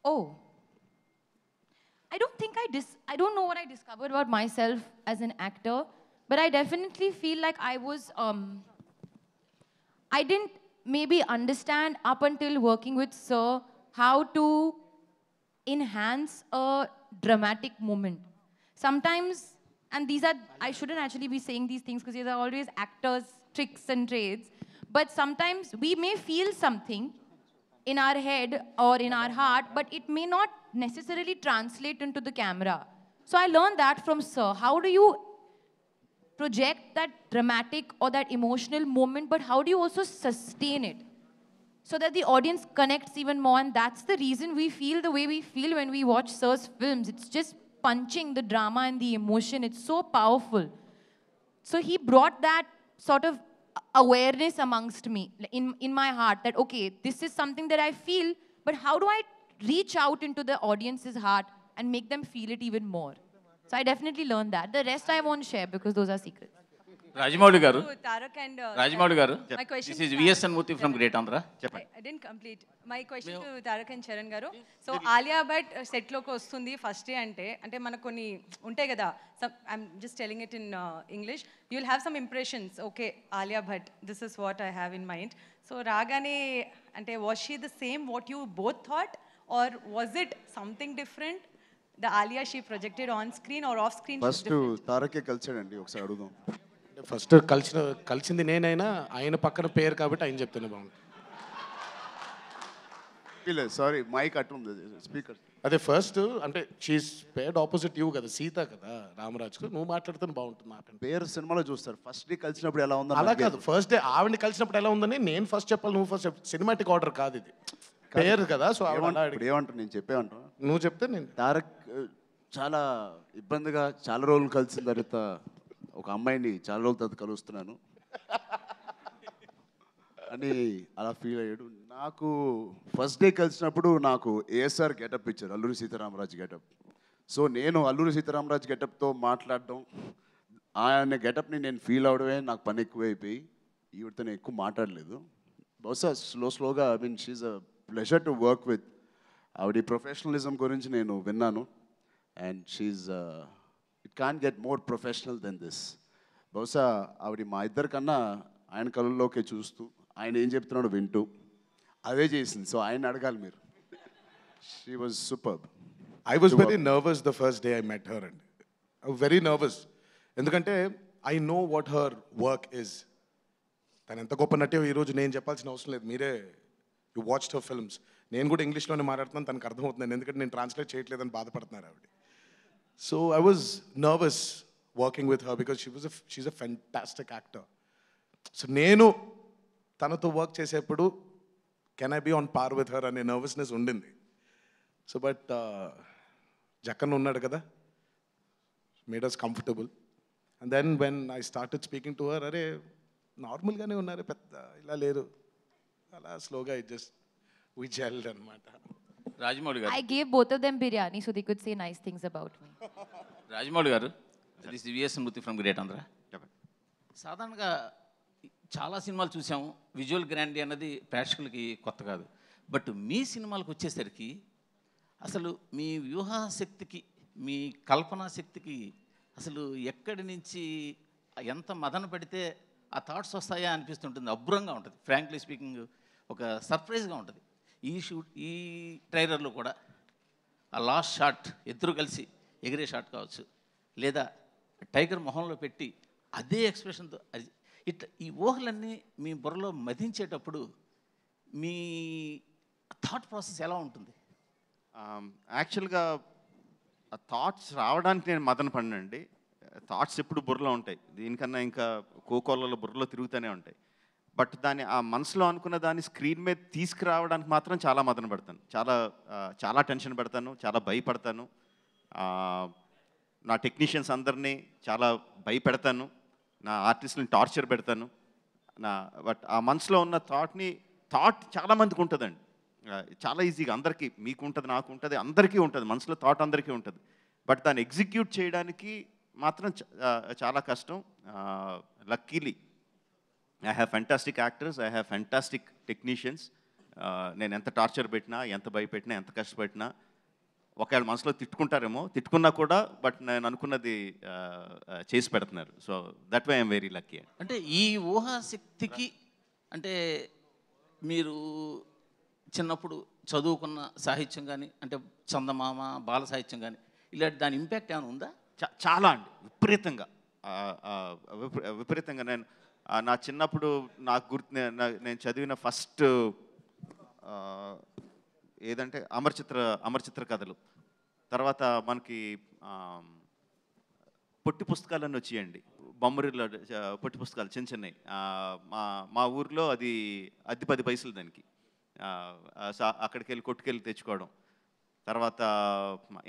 Oh. I don't think I don't know what I discovered about myself as an actor, but I definitely feel like I was, I didn't maybe understand up until working with Sir how to enhance a dramatic moment. Sometimes, and these are, I shouldn't actually be saying these things because these are always actors' tricks and trades, but sometimes we may feel something in our head or in our heart, but it may not necessarily translate into the camera. So I learned that from Sir. How do you project that dramatic or that emotional moment, but how do you also sustain it so that the audience connects even more? And that's the reason we feel the way we feel when we watch Sir's films. It's just punching the drama and the emotion. It's so powerful. So he brought that sort of awareness amongst me, in my heart, that, okay, this is something that I feel, but how do I reach out into the audience's heart and make them feel it even more? So I definitely learned that. The rest I won't share because those are secrets. Rajamouli garu. Tarak and Rajamouli garu. My question This is VSN Murthy from Great Andhra. I didn't complete. My question to Tarak and Charan garu. So Alia Bhatt set loki vastundi first day ante manaku konni untayi kada. I'm just telling it in English. You'll have some impressions. Okay, Alia Bhatt, this is what I have in mind. So ragane ante, was she the same what you both thought, or was it something different? The Alia she projected on screen or off screen? First తారకే కలిసాడండి, ఒకసారి అడుగుదాం. First కలిసింది నేనైనా ఆయన పక్కన పేరు కాబట్టి ఆయన చెప్తేనే బాగుంటుంది. సారీ, మైక్ అటు ఉంది, స్పీకర్. అదే ఫస్ట్ అంటే షీస్ పేడ్ ఆపోజిట్ యూ కదా, సీత కదా రామరాజ్కు, నువ్వు మాట్లాడితే బాగుంటుంది మాట. పేరు సినిమాలో చూస్తారు, ఫస్ట్ డే కలిసినప్పుడు ఎలా ఉందో అలా కాదు, ఫస్ట్ డే ఆవిడని కలిసినప్పుడు ఎలా ఉందని నేను ఫస్ట్ చెప్పాలి, నువ్వు ఫస్ట్ సినిమాటిక్ ఆర్డర్ కాదు ఇది, పేరు కదా. సో ఏమంటారు, నేను చెప్పేమంటాను, నువ్వు చెప్తే నేను. తారక్ చాలా ఇబ్బందిగా చాలా రోజులు కలిసిన తర్వాత ఒక అమ్మాయిని చాలా రోజుల తర్వాత కలుస్తున్నాను అని అలా ఫీల్ అయ్యాడు. నాకు ఫస్ట్ డే కలిసినప్పుడు నాకు ఏఎస్ఆర్ గెటప్ ఇచ్చారు, అల్లూరి సీతారామరాజు గెటప్. సో నేను అల్లూరి సీతారామరాజు గెటప్తో మాట్లాడడం, ఆయన గెటప్ని నేను ఫీల్ అవడమే నాకు పని ఎక్కువైపోయి ఈవిడతో నేను ఎక్కువ మాట్లాడలేదు. బహుశా స్లోగా I mean she's a pleasure to work with. ఆవిడ ప్రొఫెషనలిజం గురించి నేను విన్నాను, and she's it can get more professional than this. బహుశా ఆవిడ మా ఇద్దరికన్నా ఆయన కళ్ళల్లోకే చూస్తూ ఆయన ఏం చెప్తున్నాడో వింటూ అదే చేసింది. సో ఆయన అడగాలి మీరు. She was super. I was very nervous the first day I met her and very nervous, ఎందుకంటే I know what her work is. తను ఎంత గొప్ప నటే ఈరోజు నేను చెప్పాల్సిన అవసరం లేదు, మీరే యూ వాచ్డ్ హర్ ఫిల్మ్స్. నేను కూడా ఇంగ్లీష్లోనే మాట్లాడుతున్నాను, తనకు అర్థమవుతున్నాను, ఎందుకంటే నేను ట్రాన్స్లేట్ చేయట్లేదని బాధపడుతున్నారు ఆవిడ. So I was nervous working with her because she's a fantastic actor. So నేను తనతో వర్క్ చేసేప్పుడు can I be on par with her అనే నర్వస్నెస్ ఉండింది. సో బట్ జక్కన్ ఉన్నాడు కదా, made us comfortable. And then when I started speaking to her, అరే నార్మల్గానే ఉన్నారు, పెద్ద ఇలా లేరు, అలా స్లోగా ఇట్ జస్ట్ వి జెల్డ్ అనమాట. రాజమౌళి గారు, I gave both of them biryani so they could say nice things about me. Rajamouli garu, this is VS Murthy from Great Andhra. సాధారణంగా చాలా సినిమాలు చూసాము, విజువల్ గ్రాండీ అన్నది ప్రేక్షకులకి కొత్త కాదు. బట్ మీ సినిమాలకు వచ్చేసరికి అసలు మీ వ్యూహాశక్తికి, మీ కల్పనా శక్తికి అసలు ఎక్కడి నుంచి ఎంత మదన పడితే ఆ థాట్స్ వస్తాయా అనిపిస్తుంటుంది. అబ్బురంగా ఉంటుంది, ఫ్రాంక్లీ స్పీకింగ్ ఒక సర్ప్రైజ్గా ఉంటుంది. ఈ ట్రైలర్లో కూడా ఆ లాస్ట్ షాట్ ఇద్దరు కలిసి ఎగిరే షాట్ కావచ్చు, లేదా టైగర్ మొహంలో పెట్టి అదే ఎక్స్ప్రెషన్తో అది ఇట్లా ఈ ఊహలన్నీ మీ బుర్రలో మదించేటప్పుడు మీ థాట్ ప్రాసెస్ ఎలా ఉంటుంది? యాక్చువల్గా ఆ థాట్స్ రావడానికి నేను మదన పడినండి. థాట్స్ ఎప్పుడు బుర్రలో ఉంటాయి, దీనికన్నా ఇంకా కోకోలలో బుర్రలో తిరుగుతూనే ఉంటాయి. బట్ దాన్ని ఆ మనసులో అనుకున్న దాన్ని స్క్రీన్ మీద తీసుకురావడానికి మాత్రం చాలా మదన పడతాను, చాలా టెన్షన్ పడతాను, చాలా భయపడతాను. నా టెక్నీషియన్స్ అందరినీ చాలా భయపెడతాను, నా ఆర్టిస్ట్ని టార్చర్ పెడతాను. బట్ ఆ మనసులో ఉన్న థాట్ చాలామందికి ఉంటుందండి. చాలా ఈజీగా అందరికీ, మీకు ఉంటుంది, నాకు ఉంటుంది, అందరికీ ఉంటుంది, మనసులో థాట్ అందరికీ ఉంటుంది. బట్ దాన్ని ఎగ్జిక్యూట్ చేయడానికి మాత్రం చాలా కష్టం. Luckily I have fantastic actors, I have fantastic technicians. నేను ఎంత టార్చర్ పెట్టినా, ఎంత భయపెట్టినా, ఎంత కష్టపెట్టినా, ఒకవేళ మనసులో తిట్టుకుంటారేమో, తిట్టుకున్నా కూడా బట్ నేను అనుకున్నది చేసి పెడుతున్నారు. So that way I'm very lucky. అంటే ఈ ఊహాశక్తికి అంటే మీరు చిన్నప్పుడు చదువుకున్న సాహిత్యం కానీ, అంటే చందమామ, బాల సాహిత్యం కానీ, ఇలాంటి దాని ఇంపాక్ట్ ఏమైనా ఉందా? చాలా అండి, విపరీతంగా. నేను నా చిన్నప్పుడు నాకు గుర్తు, నేను చదివిన ఫస్ట్ ఏదంటే అమరచిత్ర కథలు. తర్వాత మనకి పొట్టి పుస్తకాలన్నీ వచ్చాయండి, బొమ్మరిలో పొట్టి పుస్తకాలు చిన్న చిన్నవి. మా ఊర్లో అది 10 పైసలు దానికి. అక్కడికి వెళ్ళి కొట్టుకెళ్ళి తెచ్చుకోవడం. తర్వాత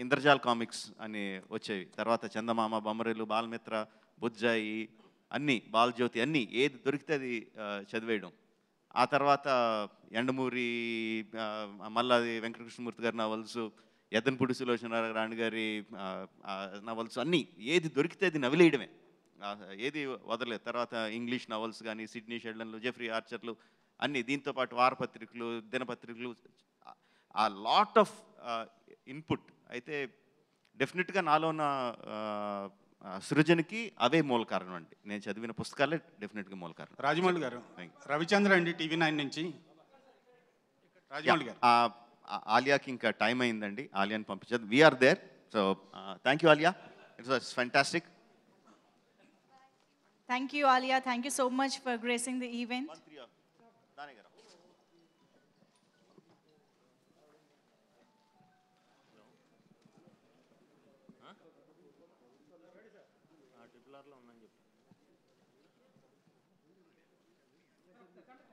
ఇంద్రజాల్ కామిక్స్ అని వచ్చేవి. తర్వాత చందమామ, బొమ్మరిలు, బాలమిత్ర, బుజ్జాయి, అన్నీ, బాలజ్యోతి, అన్నీ ఏది దొరికితే అది చదివేయడం. ఆ తర్వాత ఎండమూరి, మల్లాది వెంకటకృష్ణమూర్తి గారి నవల్స్, యద్దనపూడి సులోచన రాణి గారి నవల్స్, అన్నీ ఏది దొరికితే అది నవిలేయడమే, ఏది వదలలేదు. తర్వాత ఇంగ్లీష్ నవల్స్ కానీ, సిడ్నీ షెల్డన్లు, జెఫ్రీ ఆర్చర్లు, అన్నీ. దీంతోపాటు వారపత్రికలు, దినపత్రికలు, ఆ లాట్ ఆఫ్ ఇన్పుట్. అయితే డెఫినెట్గా నాలో ఉన్న సృజనకి అవే మూల కారణం అండి. నేను చదివిన పుస్తకాలే డెఫినెట్గా మూల కారణం. రాజమౌళి గారు, రవిచంద్ర అండి, TV9 నుంచి. రాజమౌళి గారు, ఆలియాకి ఇంకా టైం అయిందండి, ఆలియాని పంపించదు. We're there. So thank you Alia, it was fantastic. Thank you, Alia. Thank you so much for gracing the event.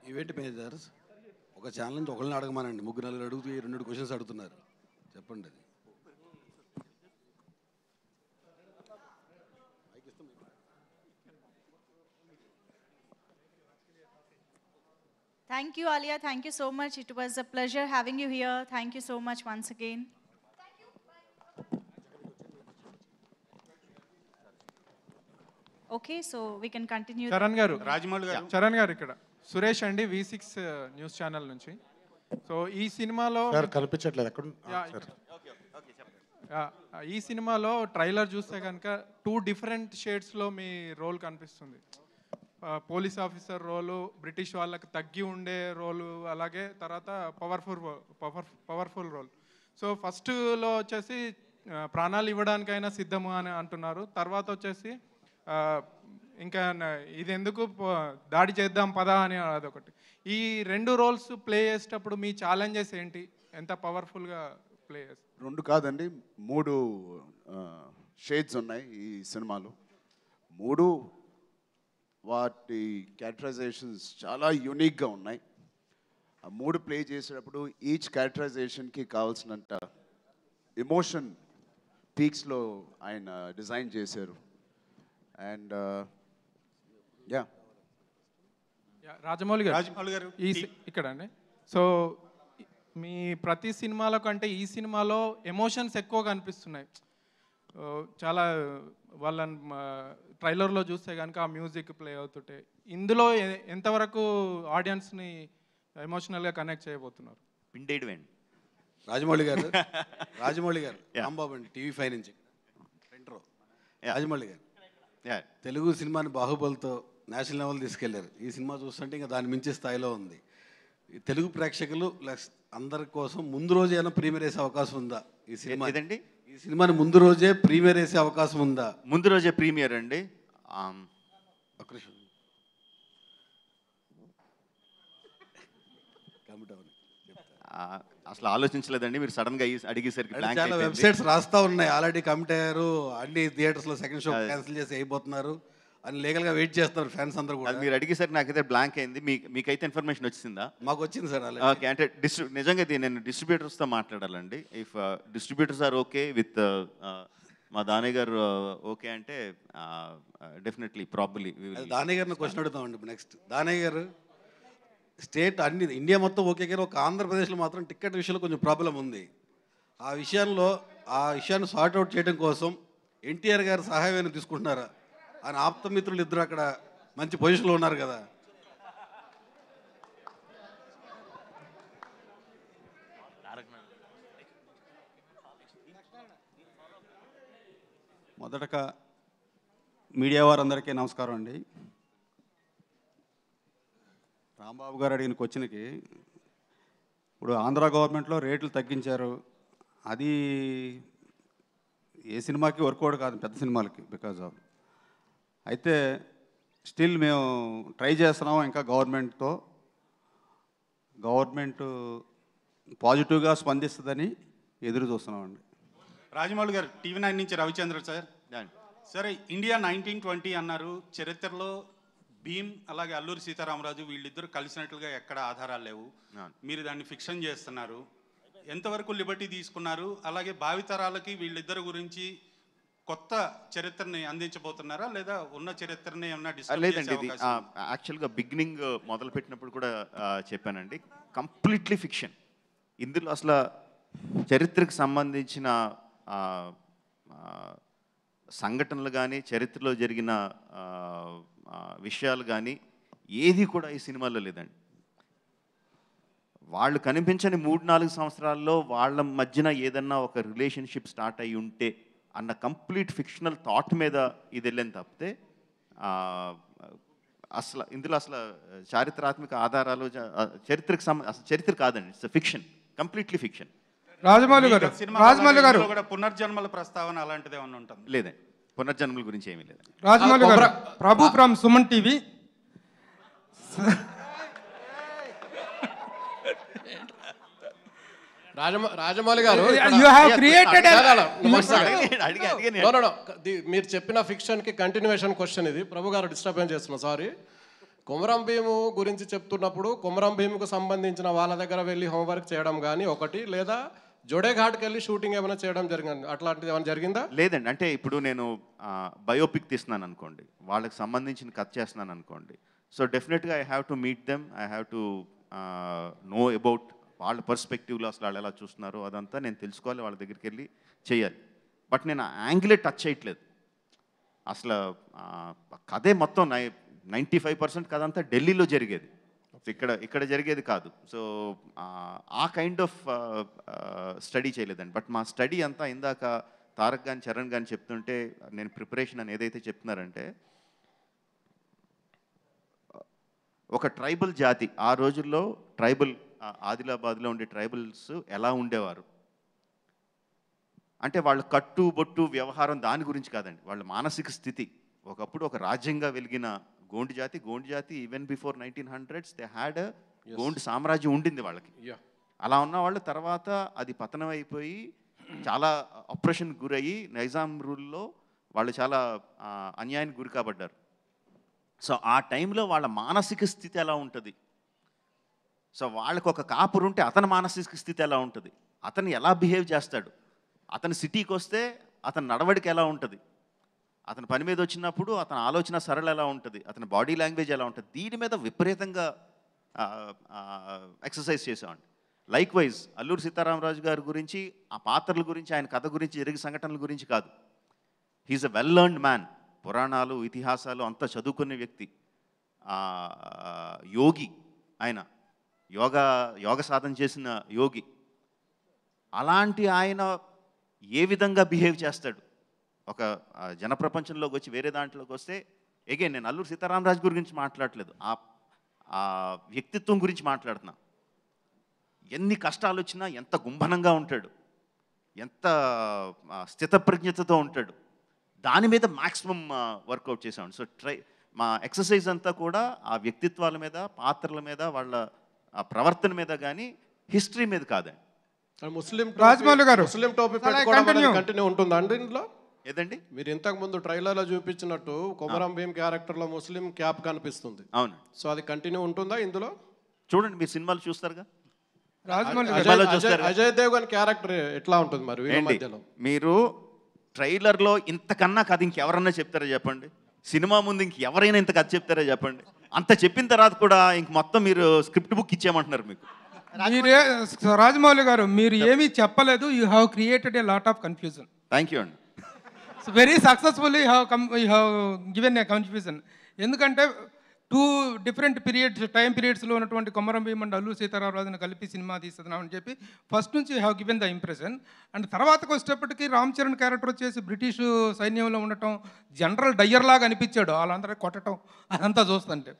Event managers ఒక ఛానల్ నుంచి ఒకరిని అడగమానండి, 3-4 అడుగుతూ 2 క్వశ్చన్స్ అడుగుతున్నారు, చెప్పండి. అది Thank you, Alia. Thank you so much. It was a pleasure having you here. Thank you so much once again. Okay, so we can continue. Charan గారు, రాజమౌళి గారు, చరణ్ గారు ఇక్కడ. సురేష్ అండి, V6 న్యూస్ ఛానల్ నుంచి. సో ఈ సినిమాలో కనిపించట్లేదు ఎక్కడ. ఈ సినిమాలో ట్రైలర్ చూస్తే కనుక 2 డిఫరెంట్ షేడ్స్లో మీ రోల్ కనిపిస్తుంది. పోలీస్ ఆఫీసర్ రోలు, బ్రిటిష్ వాళ్ళకి తగ్గి ఉండే రోలు, అలాగే తర్వాత పవర్ఫుల్ రోల్. సో ఫస్ట్లో వచ్చేసి ప్రాణాలు ఇవ్వడానికైనా సిద్ధము అని అంటున్నారు. తర్వాత వచ్చేసి ఇంకా ఇది ఎందుకు దాడి చేద్దాం పదా అని అదొకటి. ఈ 2 రోల్స్ ప్లే చేసేటప్పుడు మీ ఛాలెంజెస్ ఏంటి? ఎంత పవర్ఫుల్గా ప్లే చేస్తారు? 2 కాదండి, 3 షేడ్స్ ఉన్నాయి ఈ సినిమాలో. 3 వాటి క్యారెక్టరైజేషన్స్ చాలా యూనిక్గా ఉన్నాయి. ఆ 3 ప్లే చేసేటప్పుడు ఈచ్ క్యారెక్టరైజేషన్కి కావాల్సినంత ఎమోషన్ పీక్స్లో ఆయన డిజైన్ చేశారు. అండ్ రాజమౌళి గారు ఇక్కడ అండి. సో మీ ప్రతి సినిమాలో కంటే ఈ సినిమాలో ఎమోషన్స్ ఎక్కువ కనిపిస్తున్నాయి. చాలా వాళ్ళని ట్రైలర్లో చూస్తే కనుక ఆ మ్యూజిక్ ప్లే అవుతుంటే, ఇందులో ఎంతవరకు ఆడియన్స్ని ఎమోషనల్గా కనెక్ట్ చేయబోతున్నారు? పిండేయడమేండి. రాజమౌళి గారు, రాంబాబు అండి, TV5 నుంచి. రాజమౌళి గారు, తెలుగు సినిమాని బాహుబలితో నేషనల్ లెవెల్ తీసుకెళ్లారు. ఈ సినిమా చూస్తుంటే ఇంకా దాని మించి స్థాయిలో ఉంది. తెలుగు ప్రేక్షకులు అందరి కోసం ముందు రోజు ఏమైనా ప్రీమియర్ వేసే అవకాశం ఉందా ఈ సినిమా? ఏదండి? ఈ సినిమాని ముందు రోజే ప్రీమియర్ వేసే అవకాశం ఉందా? ముందు రోజే ప్రీమియర్ అండి. అసలు ఆలోచించలేదండి, మీరు సడన్ గా అడిగేసరికి. చాలా వెబ్సైట్స్ రాస్తా ఉన్నాయి, ఆల్రెడీ కమిట్ అయ్యారు, అన్ని థియేటర్స్లో సెకండ్ షో క్యాన్సిల్ చేసి అయిపోతున్నారు. అని లీగల్గా వెయిట్ చేస్తున్నారు ఫ్యాన్స్ అందరూ కూడా. అది మీరు అడిగేసరికి నాకైతే బ్లాంక్ అయింది. మీకైతే ఇన్ఫర్మేషన్ వచ్చిందా? మాకు వచ్చింది సార్. ఓకే, అంటే నిజంగా ఇది నేను డిస్ట్రిబ్యూటర్స్తో మాట్లాడాలండి. If distributors are okay with మా దానయ్య గారు ఓకే అంటే డెఫినెట్లీ ప్రాబబ్లీ దానయ్య గారిని క్వశ్చన్ అడుగుతామండి నెక్స్ట్. దానయ్య గారు స్టేట్ అన్ని ఇండియా మొత్తం ఓకే కానీ ఒక ఆంధ్రప్రదేశ్లో మాత్రం టికెట్ విషయంలో కొంచెం ప్రాబ్లం ఉంది. ఆ విషయాన్ని సార్ట్అవుట్ చేయడం కోసం ఎన్టీఆర్ గారు సహాయం తీసుకుంటున్నారా? ఆయన ఆప్తమిత్రులు ఇద్దరు అక్కడ మంచి పొజిషన్లో ఉన్నారు కదా. మొదటగా మీడియా వారందరికీ నమస్కారం అండి. రాంబాబు గారు అడిగిన క్వశ్చన్కి ఇప్పుడు ఆంధ్ర గవర్నమెంట్లో రేట్లు తగ్గించారు. అది ఏ సినిమాకి వర్కౌట్ కాదు, పెద్ద సినిమాలకి బికాజ్ ఆఫ్. అయితే స్టిల్ మేము ట్రై చేస్తున్నాం ఇంకా గవర్నమెంట్ పాజిటివ్గా స్పందిస్తుందని ఎదురు చూస్తున్నామండి. రాజమౌళి గారు, TV9 నుంచి రవిచంద్ర సార్. సరే, ఇండియా 1920 అన్నారు. చరిత్రలో భీమ్ అలాగే అల్లూరి సీతారామరాజు వీళ్ళిద్దరూ కలిసినట్లుగా ఎక్కడ ఆధారాలు లేవు. మీరు దాన్ని ఫిక్షన్ చేస్తున్నారు. ఎంతవరకు లిబర్టీ తీసుకున్నారు? అలాగే భావితరాలకి వీళ్ళిద్దరు గురించి కొత్త చరిత్రని అందించబోతున్నారా లేదా ఉన్న చరిత్రని ఏమన్నా డిస్కస్ లేదండి. ఇది యాక్చువల్గా బిగినింగ్ మొదలుపెట్టినప్పుడు కూడా చెప్పానండి, కంప్లీట్లీ ఫిక్షన్. ఇందులో అసలు చరిత్రకు సంబంధించిన సంఘటనలు కానీ చరిత్రలో జరిగిన విషయాలు కానీ ఏది కూడా ఈ సినిమాలో లేదండి. వాళ్ళు కనిపించని 3-4 సంవత్సరాల్లో వాళ్ళ మధ్యన ఏదన్నా ఒక రిలేషన్షిప్ స్టార్ట్ అయ్యి ఉంటే అన్న కంప్లీట్ ఫిక్షనల్ థాట్ మీద ఇది వెళ్ళని తప్పితే అసలు ఇందులో అసలు చారిత్రాత్మక ఆధారాలు చరిత్ర కాదండి. It's fiction, completely fiction. Rajamouli గారు కూడా పునర్జన్మల ప్రస్తావన అలాంటిది ఏమన్నా ఉంటుంది? లేదండి, పునర్జన్మల గురించి ఏమీ లేదు. రాజమౌళి గారు, ప్రభు ఫ్రమ్ సుమన్ టీవీ. రాజమౌళి గారు, మీరు చెప్పిన ఫిక్షన్కి కంటిన్యూషన్ క్వశ్చన్ ఇది. ప్రభు గారు డిస్టర్బెన్స్ చేస్తున్నా, సారీ. కొమరం భీము గురించి చెప్తున్నప్పుడు కొమరం భీముకు సంబంధించిన వాళ్ళ దగ్గర వెళ్ళి హోంవర్క్ చేయడం కానీ ఒకటి, లేదా జోడేఘాట్కి వెళ్ళి షూటింగ్ ఏమైనా చేయడం జరిగింది, అట్లాంటిది ఏమైనా జరిగిందా? లేదండి. అంటే ఇప్పుడు నేను బయోపిక్ తీస్తున్నాను అనుకోండి, వాళ్ళకి సంబంధించిన కథ చేస్తున్నాను అనుకోండి, సో డెఫినెట్గా I have to meet them, I have to know about వాళ్ళ పర్స్పెక్టివ్లో అసలు వాళ్ళు ఎలా చూస్తున్నారో అదంతా నేను తెలుసుకోవాలి, వాళ్ళ దగ్గరికి వెళ్ళి చేయాలి. బట్ నేను యాంగిలే టచ్ చేయట్లేదు. అసలు కథే మొత్తం 95% కథ అంతా ఢిల్లీలో జరిగేది, ఇక్కడ జరిగేది కాదు. సో ఆ కైండ్ ఆఫ్ స్టడీ చేయలేదండి. బట్ మా స్టడీ అంతా ఇందాక తారక్ కానీ చరణ్ కానీ చెప్తుంటే నేను ప్రిపరేషన్ అని ఏదైతే చెప్తున్నారంటే, ఒక ట్రైబల్ జాతి ఆ రోజుల్లో ఆదిలాబాద్లో ఉండే ట్రైబల్స్ ఎలా ఉండేవారు అంటే వాళ్ళ కట్టు బొట్టు వ్యవహారం దాని గురించి కాదండి, వాళ్ళ మానసిక స్థితి. ఒకప్పుడు ఒక రాజ్యంగా వెలిగిన గోండు జాతి even before 1900s they had Gond సామ్రాజ్యం ఉండింది వాళ్ళకి. అలా ఉన్న వాళ్ళు తర్వాత అది పతనం అయిపోయి చాలా ఆపరేషన్ గురయ్యి నైజాం రూల్లో వాళ్ళు చాలా అన్యాయానికి గురి కాబడ్డారు. సో ఆ టైంలో వాళ్ళ మానసిక స్థితి ఎలా ఉంటుంది, సో వాళ్ళకు ఒక కాపురు ఉంటే అతని మానసిక స్థితి ఎలా ఉంటుంది, అతను ఎలా బిహేవ్ చేస్తాడు, అతను సిటీకి వస్తే అతని నడవడిక ఎలా ఉంటుంది, అతని పని మీద వచ్చినప్పుడు అతని ఆలోచన సరళ ఎలా ఉంటుంది, అతని బాడీ లాంగ్వేజ్ ఎలా ఉంటుంది, దీని మీద విపరీతంగా ఎక్సర్సైజ్ చేసామండి. లైక్ వైజ్ అల్లూరి సీతారామరాజు గారి గురించి, ఆ పాత్రల గురించి, ఆయన కథ గురించి, జరిగే సంఘటనల గురించి కాదు. He's a well learned man. పురాణాలు ఇతిహాసాలు అంతా చదువుకునే వ్యక్తి, యోగి, ఆయన యోగ సాధన చేసిన యోగి. అలాంటి ఆయన ఏ విధంగా బిహేవ్ చేస్తాడు ఒక జనప్రపంచంలోకి వచ్చి వేరే దాంట్లోకి వస్తే, అగైన్ నేను అల్లూరి సీతారామరాజు గురించి మాట్లాడలేదు, ఆ వ్యక్తిత్వం గురించి మాట్లాడుతున్నా. ఎన్ని కష్టాలు వచ్చినా ఎంత గుంభనంగా ఉంటాడు, ఎంత స్థితప్రజ్ఞతతో ఉంటాడు, దాని మీద మ్యాక్సిమం వర్కౌట్ చేసాం. సో మా ఎక్సర్సైజ్ అంతా కూడా ఆ వ్యక్తిత్వాల మీద, పాత్రల మీద, వాళ్ళ ప్రవర్తన మీద కానీ హిస్టరీ మీద కాదండి. ముస్లిం రాజమౌళి గారు, ముస్లిం టోపీ పెట్టుకోవడం కంటిన్యూ ఉంటుందా అండి ఇంట్లో? ఏదండి మీరు ఇంతకు ముందు ట్రైలర్లో చూపించినట్టు కొమరం భీమ్ క్యారెక్టర్లో ముస్లిం క్యాప్ కనిపిస్తుంది. అవును. సో అది కంటిన్యూ ఉంటుందా ఇందులో? చూడండి, మీరు సినిమాలు చూస్తారుగా. అజయ్ దేవ్గన్ క్యారెక్టర్ ఎట్లా ఉంటుంది మరి వీళ్ళ మధ్యలో? మీరు ట్రైలర్లో ఇంతకన్నా కథ ఇంకెవరన్నా చెప్తారా చెప్పండి? సినిమా ముందు ఇంకెవరైనా ఇంత కథ చెప్తారా చెప్పండి? అంత చెప్పిన తర్వాత కూడా ఇంక మొత్తం మీరు స్క్రిప్ట్ బుక్ ఇచ్చేయమంటున్నారు మీకు. మీరే రాజమౌళి గారు, మీరు ఏమీ చెప్పలేదు. You have created a lot of confusion. Thank you అండి. Very successfully you have given a confusion. ఎందుకంటే 2 డిఫరెంట్ టైం పీరియడ్స్లో ఉన్నటువంటి కొమరం భీమ్ అండ్ అల్లూరి సీతారామరాజును కలిపి సినిమా తీస్తున్నామని చెప్పి ఫస్ట్ నుంచి have given the impression. And తర్వాతకు వచ్చేటప్పటికి రామ్ చరణ్ క్యారెక్టర్ వచ్చేసి బ్రిటిష్ సైన్యంలో ఉండటం, జనరల్ డయ్యర్ లాగా అనిపించాడు, వాళ్ళందరూ కొట్టడం అదంతా చూస్తుంటే.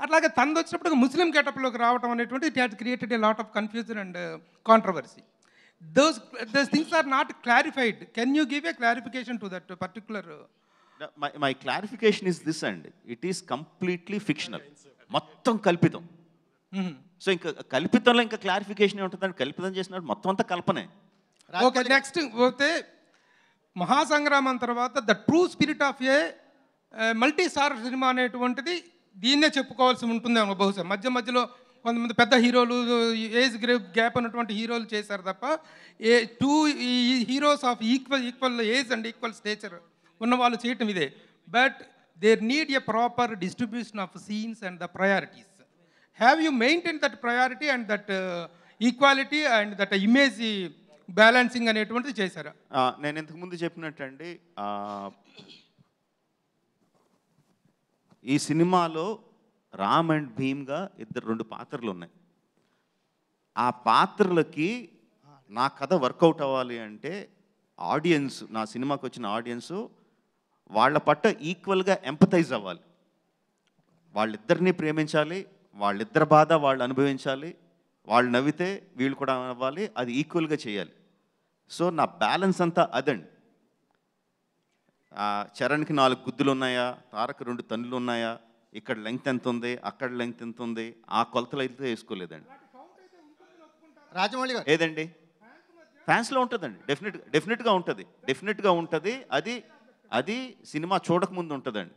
అట్లాగే తనది వచ్చినప్పటికి ముస్లిం గెటప్లోకి రావడం అనేటువంటి it has created a lot of confusion and controversy. Those things are not clarified. Can you give a clarification to that particular? My clarification is this, and it is completely fictional. మొత్తం కల్పితం. So ఇంకా కల్పితంలో ఇంకా clarification ఏముంటుందండి? కల్పితం చేసినట్టు మొత్తం అంతా కల్పనే. ఓకే, నెక్స్ట్ పోతే మహాసంగ్రామం తర్వాత the true spirit of a multi star cinema అనేటువంటిది దీన్నే చెప్పుకోవాల్సి ఉంటుందేమో బహుశా. మధ్యలో కొంతమంది పెద్ద హీరోలు, ఏజ్ గ్యాప్ ఉన్నటువంటి హీరోలు చేశారు తప్ప 2 heroes of equal age and equal stature ఉన్న వాళ్ళు చేయటం ఇదే. But there need a proper distribution of scenes and the priorities. Have you maintain that priority and that equality and that image balancing అనేటువంటిది చేశారా? నేను ఇంతకుముందు చెప్పినట్టండి, ఈ సినిమాలో రామ్ అండ్ భీమ్గా 2 పాత్రలు ఉన్నాయి. ఆ పాత్రలకి నా కథ వర్కౌట్ అవ్వాలి అంటే ఆడియన్స్, నా సినిమాకి వచ్చిన ఆడియన్స్ వాళ్ళ పట్ల ఈక్వల్గా ఎంపథైజ్ అవ్వాలి. వాళ్ళిద్దరినీ ప్రేమించాలి, వాళ్ళిద్దరి బాధ వాళ్ళు అనుభవించాలి, వాళ్ళు నవ్వితే వీళ్ళు కూడా నవ్వాలి, అది ఈక్వల్గా చేయాలి. సో నా బ్యాలెన్స్ అంతా అదండి. చరణ్కి 4 గుద్దులు ఉన్నాయా, తారక్ 2 తన్నులు ఉన్నాయా, ఇక్కడ లెంగ్త్ ఎంత ఉంది, అక్కడ లెంగ్త్ ఎంత ఉంది, ఆ కొలతలు అయితే వేసుకోలేదండి. రాజమౌళి గారు ఏదండి ఫ్యాన్స్లో ఉంటుందండి, డెఫినెట్గా ఉంటుంది. అది సినిమా చూడకముందు ఉంటుందండి.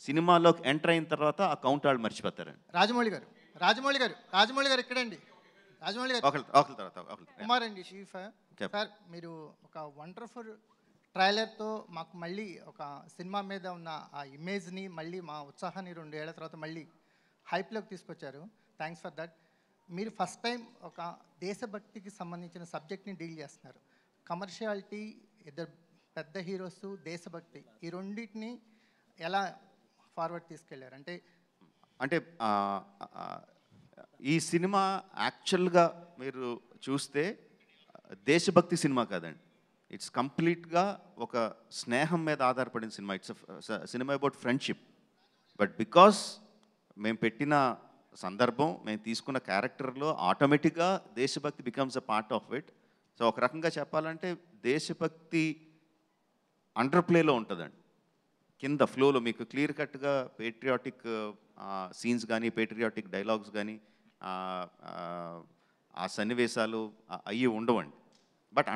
సినిమాలోకి ఎంటర్ అయిన తర్వాత ఆ కౌంట్ వాళ్ళు మర్చిపోతారండి. రాజమౌళి గారు ఇక్కడండి. రాజమౌళి గారు ఒకరి తర్వాత కుమార్ అండి, చీఫ్ సార్. మీరు ఒక వండర్ఫుల్ ట్రైలర్తో మాకు మళ్ళీ ఒక సినిమా మీద ఉన్న ఆ ఇమేజ్ని మళ్ళీ మా ఉత్సాహాన్ని 2 ఏళ్ల తర్వాత మళ్ళీ హైప్లోకి తీసుకొచ్చారు. Thanks for that. మీరు ఫస్ట్ టైం ఒక దేశభక్తికి సంబంధించిన సబ్జెక్ట్ని డీల్ చేస్తున్నారు. కమర్షియాలిటీ, 2 పెద్ద హీరోస్, దేశభక్తి, ఈ రెండింటిని ఎలా ఫార్వర్డ్ తీసుకెళ్లారు? అంటే ఈ సినిమా యాక్చువల్గా మీరు చూస్తే దేశభక్తి సినిమా కాదండి. ఇట్స్ కంప్లీట్గా ఒక స్నేహం మీద ఆధారపడిన cinema. It's cinema about friendship. But because మేము పెట్టిన సందర్భం, మేము తీసుకున్న క్యారెక్టర్లో ఆటోమేటిక్గా దేశభక్తి becomes a part of it. So ఒక రకంగా చెప్పాలంటే దేశభక్తి అండర్ ప్లేలో ఉంటుందండి. కింద ఫ్లోలో మీకు క్లియర్ కట్గా పేట్రియాటిక్ సీన్స్ కానీ, పేట్రియాటిక్ డైలాగ్స్ కానీ, ఆ సన్నివేశాలు అవి ఉండవండి. బట్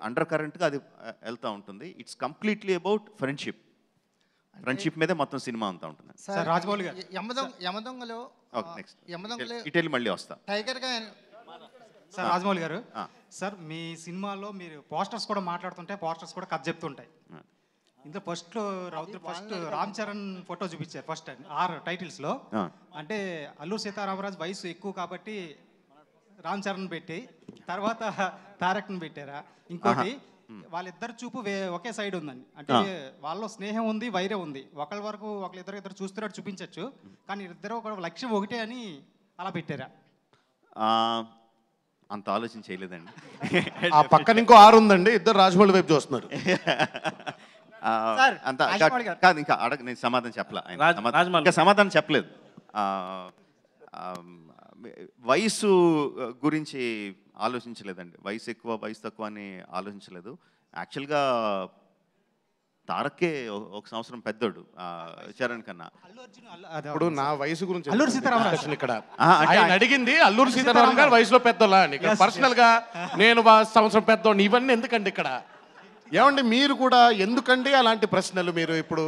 అండర్ కరెంట్గా అది వెళ్తూ ఉంటుంది. ఇట్స్ కంప్లీట్లీ అబౌట్ ఫ్రెండ్షిప్ మీదే మొత్తం సినిమా అంతా ఉంటుంది. సార్ రాజమౌళి గారు యమదొంగలో నెక్స్ట్ ఇటలీ మళ్ళీ వస్తా టైగర్గా సార్ రాజమౌళి గారు, సార్ మీ సినిమాలో మీరు పోస్టర్స్ కూడా మాట్లాడుతుంటే పోస్టర్స్ కూడా కథ చెప్తుంటాయి. ఇందులో ఫస్ట్ రామ్ చరణ్ ఫోటో చూపించారు ఫస్ట్ 6 టైటిల్స్లో. అంటే అల్లూరి సీతారామరాజు వయసు ఎక్కువ కాబట్టి రామ్ చరణ్ పెట్టి తర్వాత తారక్ని పెట్టారా? ఇంకోటి వాళ్ళిద్దరు చూపు ఒకే సైడ్ ఉందండి. అంటే వాళ్ళలో స్నేహం ఉంది, వైరం ఉంది. ఒకళ్ళ వరకు ఒకళ్ళిద్దరు చూస్తున్నట్టు చూపించవచ్చు, కానీ ఇద్దరు ఒక లక్ష్యం ఒకటే అని అలా పెట్టారా? అంత ఆలోచన చేయలేదండి. ఆ పక్కన ఇంకో 6 ఉందండి, ఇద్దరు రాజమౌళి వైపు చూస్తున్నారు. అంత కాదు, ఇంకా నేను సమాధానం చెప్పలే. ఇంకా సమాధానం చెప్పలేదు. వయసు గురించి ఆలోచించలేదండి. వయసు ఎక్కువ, వయసు తక్కువ అని ఆలోచించలేదు. యాక్చువల్గా తారక్కే 1 సంవత్సరం పెద్దోడు చరణ్ కన్నా. ఇప్పుడు నా వయసు గురించి అల్లూరి సీతారామరాజు ఇక్కడ అడిగింది అల్లూరి సీతారామరాజు గారు వయసులో పెద్దోళ్ళ అని. పర్సనల్ గా నేను 1 సంవత్సరం పెద్దోడిని, ఇవన్నీ ఎందుకండి ఇక్కడ? ఏమండి మీరు కూడా ఎందుకండి అలాంటి ప్రశ్నలు మీరు ఇప్పుడు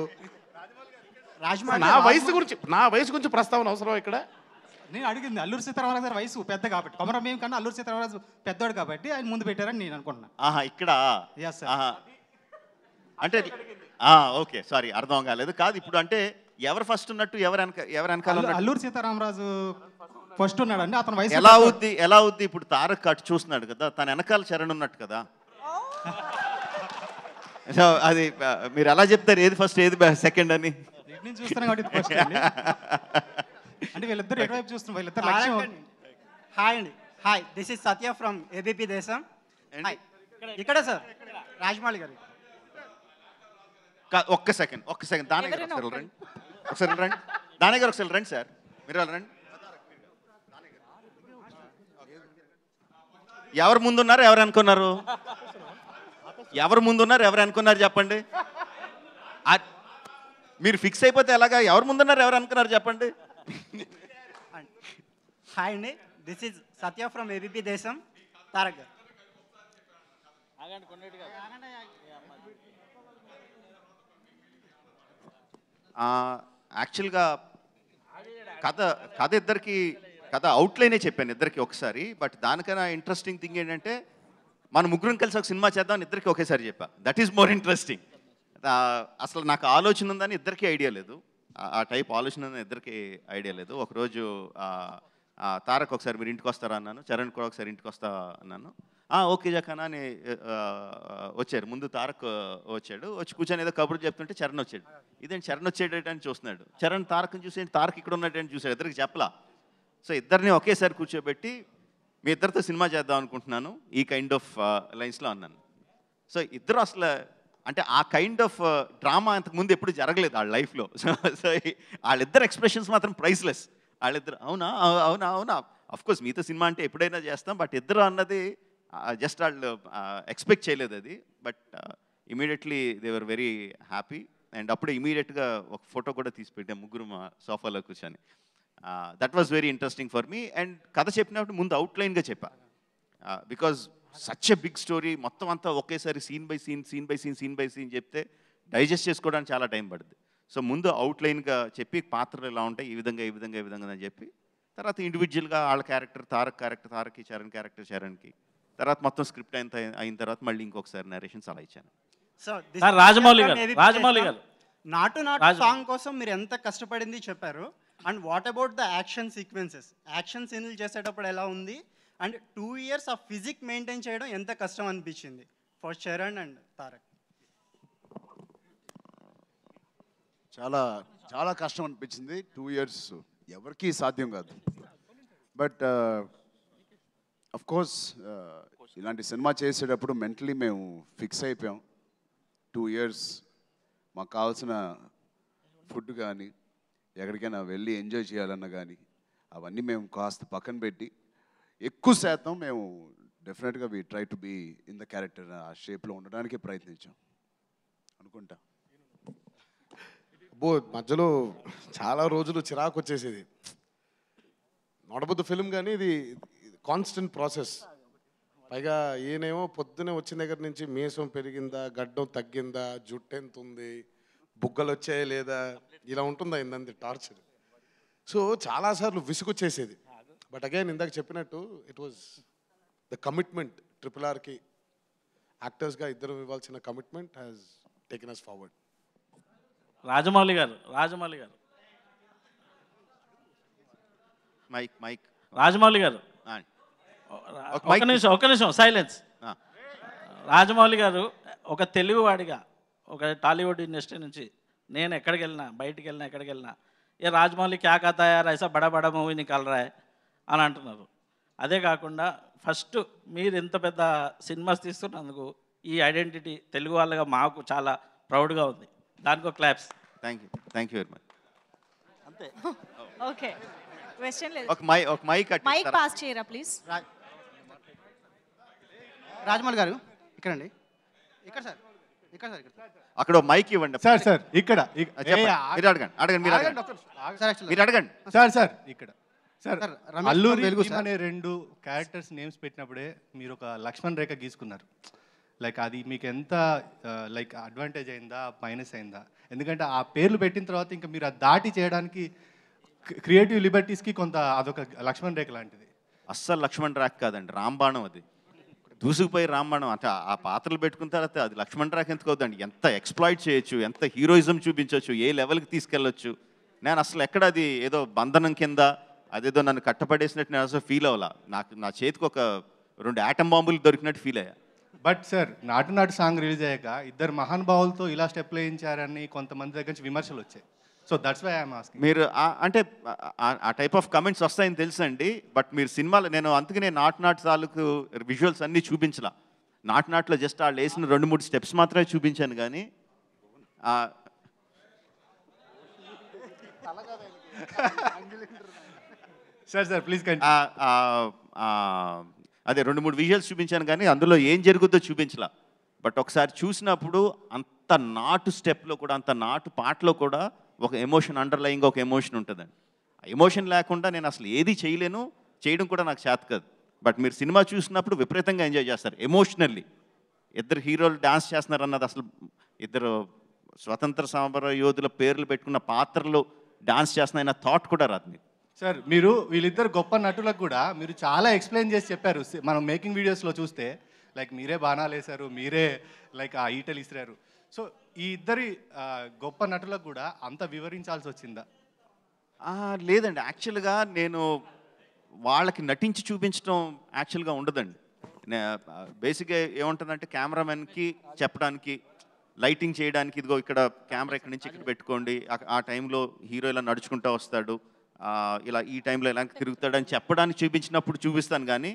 నా వయసు గురించి ప్రస్తావన అవసరం ఇక్కడ? నేను అడిగింది అల్లూరి సీతారామరాజు గారి వయసు పెద్ద కాబట్టి, కొమరం భీమ్ కన్నా అల్లూరి సీతారామరాజు పెద్దవాడు కాబట్టి ఆయన ముందు పెట్టారని నేను అనుకుంటున్నా. ఆహా, ఇక్కడ Yes, sir. ఆహా. అంటే ఓకే, సారీ, అర్థం కాలేదు. కాదు, ఇప్పుడు అంటే ఎవరు ఫస్ట్ ఉన్నట్టు ఎవరు వెనకాల ఉన్నట్టు? అల్లూరి సీతారామరాజు ఫస్ట్ ఉన్నాడండి, అతని వయసు ఎలా అవుద్ది ఇప్పుడు? తారక్ అటు చూస్తున్నాడు కదా, తన వెనకాల చరణ్ ఉన్నట్టు కదా. సో అది మీరు ఎలా చెప్తారు, ఏది ఫస్ట్ ఏది సెకండ్ అని? నేను చూస్తున్నాను కాబట్టి ఫస్ట్ అండి. అంటే వీళ్ళిద్దరు ఎటువైపు చూస్తున్నారు, వీళ్ళిద్దరు లక్ష్యం. హాయ్ అండి, hi, this is Satya from ABP దేశం. హాయ్, ఇక్కడ సార్ రాజమౌళి గారు. ఒక్క సెకండ్ దాని గారు ఒకసారి రండి, దాని గారు ఒకసారి రండి సార్, మీరు రండి. ఎవరు ముందున్నారు ఎవరు అనుకున్నారు? ఎవరు ముందున్నారు ఎవరు అనుకున్నారు చెప్పండి. మీరు ఫిక్స్ అయిపోతే ఎలాగా? ఎవరు ముందున్నారు ఎవరు అనుకున్నారు చెప్పండి. హాయ్ అండి, this is Satya from ABP దేశం. తారక్ గారు. యాక్చువల్గా కథ అవుట్లైనే చెప్పాను ఇద్దరికి ఒకసారి. బట్ దానికన్నా ఇంట్రెస్టింగ్ థింగ్ ఏంటంటే మన ముగ్గురం కలిసి ఒక సినిమా చేద్దాం ఇద్దరికి ఒకేసారి చెప్పా. That is more interesting. అసలు నాకు ఆలోచన ఉందని ఇద్దరికీ ఐడియా లేదు, ఆ టైప్ ఆలోచన ఉందని ఇద్దరికి ఐడియా లేదు. ఒకరోజు తారక్ ఒకసారి మీరు ఇంటికి వస్తారా అన్నాను, చరణ్ కూడా ఒకసారి ఇంటికి వస్తా అన్నాను. ఓకే జకానా అని వచ్చారు. ముందు తారక్ వచ్చాడు, వచ్చి కూర్చొని ఏదో కబుర్లు చెప్తుంటే చరణ్ వచ్చాడు. ఇదేంటి చరణ్ వచ్చేటని చూస్తున్నాడు. చరణ్ తారక్ని చూసి తారక్ ఇక్కడ ఉన్నట్టు చూసాడు, ఇద్దరికి చెప్పలా. సో ఇద్దరిని ఒకేసారి కూర్చోబెట్టి మీ ఇద్దరితో సినిమా చేద్దాం అనుకుంటున్నాను ఈ కైండ్ ఆఫ్ లైన్స్లో అన్నాను. సో ఇద్దరు అసలు అంటే ఆ కైండ్ ఆఫ్ డ్రామా అంతకుముందు ఎప్పుడు జరగలేదు వాళ్ళ లైఫ్లో. సో వాళ్ళిద్దరు ఎక్స్ప్రెషన్స్ మాత్రం ప్రైస్లెస్. వాళ్ళిద్దరు అవునా అవునా అవునా అఫ్కోర్స్ మీతో సినిమా అంటే ఎప్పుడైనా చేస్తాం, బట్ ఇద్దరు అన్నది జస్ట్ వాళ్ళు ఎక్స్పెక్ట్ చేయలేదు అది. But immediately they were very happy. And అప్పుడే ఇమీడియట్గా ఒక ఫోటో కూడా తీసి పెట్టాం ముగ్గురు మా సోఫాలో కూర్చొని. That was very interesting for me. And కథ చెప్పినప్పుడు ముందు అవుట్లైన్గా చెప్పా, because such a big story మొత్తం అంతా ఒకేసారి సీన్ బై సీన్ చెప్తే డైజెస్ట్ చేసుకోవడానికి చాలా టైం పడుతుంది. సో ముందు అవుట్లైన్గా చెప్పి పాత్రలు ఎలా ఉంటాయి ఈ విధంగా అని చెప్పి, తర్వాత ఇండివిజువల్గా వాళ్ళ క్యారెక్టర్ తారక్కి, చరణ్కి, తర్వాత మొత్తం స్క్రిప్ట్ అయిన తర్వాత మళ్ళీ ఇంకొకసారి నరేషన్స్ అలా ఇచ్చాను. రాజమౌళి గారు నాటు సాంగ్ కోసం మీరు ఎంత కష్టపడింది చెప్పారు. And what about the action sequences, action సీన్లు చేసేటప్పుడు ఎలా ఉంది? అండ్ 2 years ఆ ఫిజిక్ మెయింటైన్ చేయడం ఎంత కష్టం అనిపించింది ఫర్ చరణ్ అండ్ తారక్? చాలా కష్టం అనిపించింది. 2 years ఎవరికీ సాధ్యం కాదు. బట్ అఫ్ కోర్స్ ఇలాంటి సినిమా చేసేటప్పుడు మెంటలీ మేము ఫిక్స్ అయిపోయాం. 2 years మాకు కావాల్సిన ఫుడ్ కానీ ఎక్కడికైనా వెళ్ళి ఎంజాయ్ చేయాలన్నా కానీ అవన్నీ మేము కాస్త పక్కన పెట్టి ఎక్కువ శాతం మేము డెఫినెట్గా we try to be in the character, ఆ షేప్లో ఉండడానికి ప్రయత్నించాం అనుకుంటా. మధ్యలో చాలా రోజులు చిరాకు వచ్చేసేది. నడబద్దు ఫిల్మ్ కానీ ఇది కాన్స్టెంట్ ప్రాసెస్. పైగా ఈయనేమో పొద్దునే వచ్చిన దగ్గర నుంచి మీసం పెరిగిందా, గడ్డం తగ్గిందా, జుట్టు ఎంత ఉంది, బుగ్గలు వచ్చాయా లేదా, ఇలా ఉంటుందా ఇందంది టార్చర్. సో చాలాసార్లు విసుగొచ్చేసేది. బట్ అగైన్ ఇందాక చెప్పినట్టు ఇట్ వాజ్ ద కమిట్మెంట్. RRRకి యాక్టర్స్గా ఇద్దరు ఇవ్వాల్సిన commitment has taken us forward. Rajamouli garu Rajamouli గారు ఒక నిమిషం సైలెన్స్. రాజమౌళి గారు ఒక తెలుగువాడిగా ఒక టాలీవుడ్ ఇండస్ట్రీ నుంచి నేను ఎక్కడికి వెళ్ళినా ఏ రాజమౌళి క్యా కథా యార్ ఐసా బడా బడా మూవీ నికాల్ రా హై అని అంటున్నారు. అదే కాకుండా ఫస్ట్ మీరు ఇంత పెద్ద సినిమాస్ తీస్తున్నందుకు ఈ ఐడెంటిటీ తెలుగు వాళ్ళగా మాకు చాలా ప్రౌడ్గా ఉంది. దానికి ఒక claps. Thank you very much. అంతే. ఓకే, క్వశ్చన్ లేదు. ఒక మైక్ పాస్ చేయరా ప్లీజ్. రాజమౌళి గారు ఇక్కడండి, ఇక్కడ సార్ అక్కడ మైక్ ఇవ్వండి సార్ ఇక్కడ మీరు అడగండి సార్ ఇక్కడ సార్ అల్లూరి అనే 2 క్యారెక్టర్స్ నేమ్స్ పెట్టినప్పుడే మీరు ఒక లక్ష్మణ్ రేఖ గీసుకున్నారు. లైక్ అది మీకు ఎంత లైక్ అడ్వాంటేజ్ అయిందా మైనస్ అయిందా? ఎందుకంటే ఆ పేర్లు పెట్టిన తర్వాత ఇంకా మీరు అది దాటి చేయడానికి క్రియేటివ్ లిబర్టీస్కి కొంత అదొక లక్ష్మణ్ రేఖ లాంటిది. అస్సలు లక్ష్మణ్ రేఖ కాదండి, రాంబాణం అది. దూసుకుపోయి రాంబాణం అంటే ఆ పాత్రలు పెట్టుకున్న తర్వాత అది లక్ష్మణ్ రేఖ ఎందుకు అవుతుందండి? ఎంత ఎక్స్ప్లాయిట్ చేయొచ్చు, ఎంత హీరోయిజం చూపించవచ్చు, ఏ లెవెల్కి తీసుకెళ్ళొచ్చు. నేను అసలు ఎక్కడ అది ఏదో బంధనం కింద అదేదో నన్ను కట్టపడేసినట్టు నేను అసలు ఫీల్ అవ్వాలా. నా చేతికి ఒక 2 ఆటం బాంబులు దొరికినట్టు ఫీల్ అయ్యా. బట్ సార్ నాటు సాంగ్ రిలీజ్ అయ్యాక ఇద్దరు మహానుభావులతో ఇలా స్టెప్లు వేయించారని కొంతమంది దగ్గర నుంచి విమర్శలు వచ్చాయి. So that's why I'm asking. మీరు అంటే ఆ టైప్ ఆఫ్ కమెంట్స్ వస్తాయని తెలుసండి. బట్ మీరు సినిమాలో నేను అందుకనే నాటు తాలూకు విజువల్స్ అన్నీ చూపించలా. నాటులో జస్ట్ వాళ్ళు వేసిన 2-3 స్టెప్స్ మాత్రమే చూపించాను. కానీ సార్ ప్లీజ్ అదే 2-3 విజువల్స్ చూపించాను కానీ అందులో ఏం జరుగుతుందో చూపించలా. బట్ ఒకసారి చూసినప్పుడు అంత నాటు స్టెప్లో కూడా, అంత నాటు పాటలో కూడా ఒక ఎమోషన్, అండర్లయింగ్ ఒక ఎమోషన్ ఉంటుందండి. ఆ ఎమోషన్ లేకుండా నేను అసలు ఏది చేయలేను, చేయడం కూడా నాకు చేత కాదు. బట్ మీరు సినిమా చూసినప్పుడు విపరీతంగా ఎంజాయ్ చేస్తారు ఎమోషనల్లీ. ఇద్దరు హీరోలు డాన్స్ చేస్తున్నారు అన్నది అసలు, ఇద్దరు స్వతంత్ర సమర యోధుల పేర్లు పెట్టుకున్న పాత్రలు డాన్స్ చేస్తున్నాయన్న థాట్ కూడా రాదు మీకు. సార్ మీరు వీళ్ళిద్దరు గొప్ప నటులకు కూడా మీరు చాలా ఎక్స్ప్లెయిన్ చేసి చెప్పారు. మనం మేకింగ్ వీడియోస్లో చూస్తే లైక్ మీరే బాణాలు వేశారు, మీరే లైక్ ఆ ఈటలు ఇసిరారు. సో ఈ ఇద్దరి గొప్ప నటులకు కూడా అంత వివరించాల్సి వచ్చిందా? లేదండి, యాక్చువల్గా నేను వాళ్ళకి నటించి చూపించడం యాక్చువల్గా ఉండదండి. బేసిక్గా ఏముంటుందంటే కెమెరామెన్కి చెప్పడానికి, లైటింగ్ చేయడానికి, ఇదిగో ఇక్కడ కెమెరా ఇక్కడి నుంచి ఇక్కడ పెట్టుకోండి, ఆ టైంలో హీరో ఇలా నడుచుకుంటూ వస్తాడు, ఇలా ఈ టైంలో ఎలా తిరుగుతాడని చెప్పడానికి చూపించినప్పుడు చూపిస్తాను. కానీ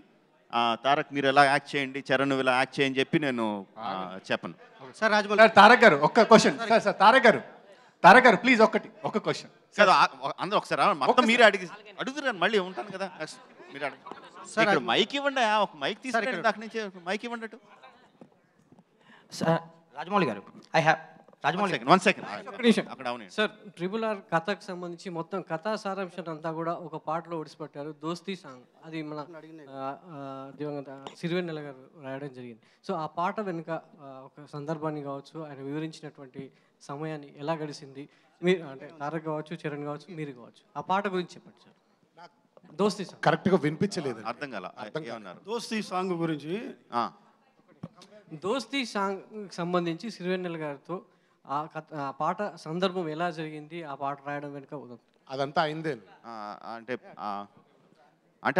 తారక్ మీరు ఎలా యాక్ట్ చేయండి, చరణ్ ఇలా యాక్ట్ చేయని చెప్పి నేను చెప్పను. సార్ రాజమౌళి తారక్ గారు ఒక్క క్వశ్చన్. సార్ తారక్ గారు ప్లీజ్ ఒక క్వశ్చన్. సార్ అందరూ ఒకసారి మొత్తం మీరే అడుగుతున్నారు, మళ్ళీ ఉంటాను కదా మీరు అడుగు. ఇక్కడ మైక్ ఇవ్వండి, ఒక మైక్ తీసుకెళ్ళి దాని నుంచి మైక్ ఇవ్వండి అటు. సార్ రాజమౌళి గారు వన్ సెకండ్ అక్కడ సార్ RRR కథకు సంబంధించి మొత్తం కథా సారాంశం అంతా కూడా ఒక పాటలో ఒడిసిపెట్టారు, దోస్తీ సాంగ్. అది మన దివంగత సిరివెన్నెల గారు రాయడం జరిగింది. సో ఆ పాట వెనుక ఒక సందర్భాన్ని కావచ్చు, ఆయన వివరించినటువంటి సమయాన్ని ఎలా గడిచింది, మీరు అంటే తారక్ కావచ్చు, చరణ్ కావచ్చు, మీరు కావచ్చు, ఆ పాట గురించి చెప్పండి సార్. దోస్తీ సాంగ్ కరెక్ట్గా వినిపించలేదు, అర్థం కాల. దోస్తీ సాంగ్ గురించి, దోస్తీ సాంగ్ సంబంధించి సిరివెన్నెల గారితో ఆ పాట సందర్భం ఎలా జరిగింది, ఆ పాట రాయడం వెనుక అదంతా అయిందే. అంటే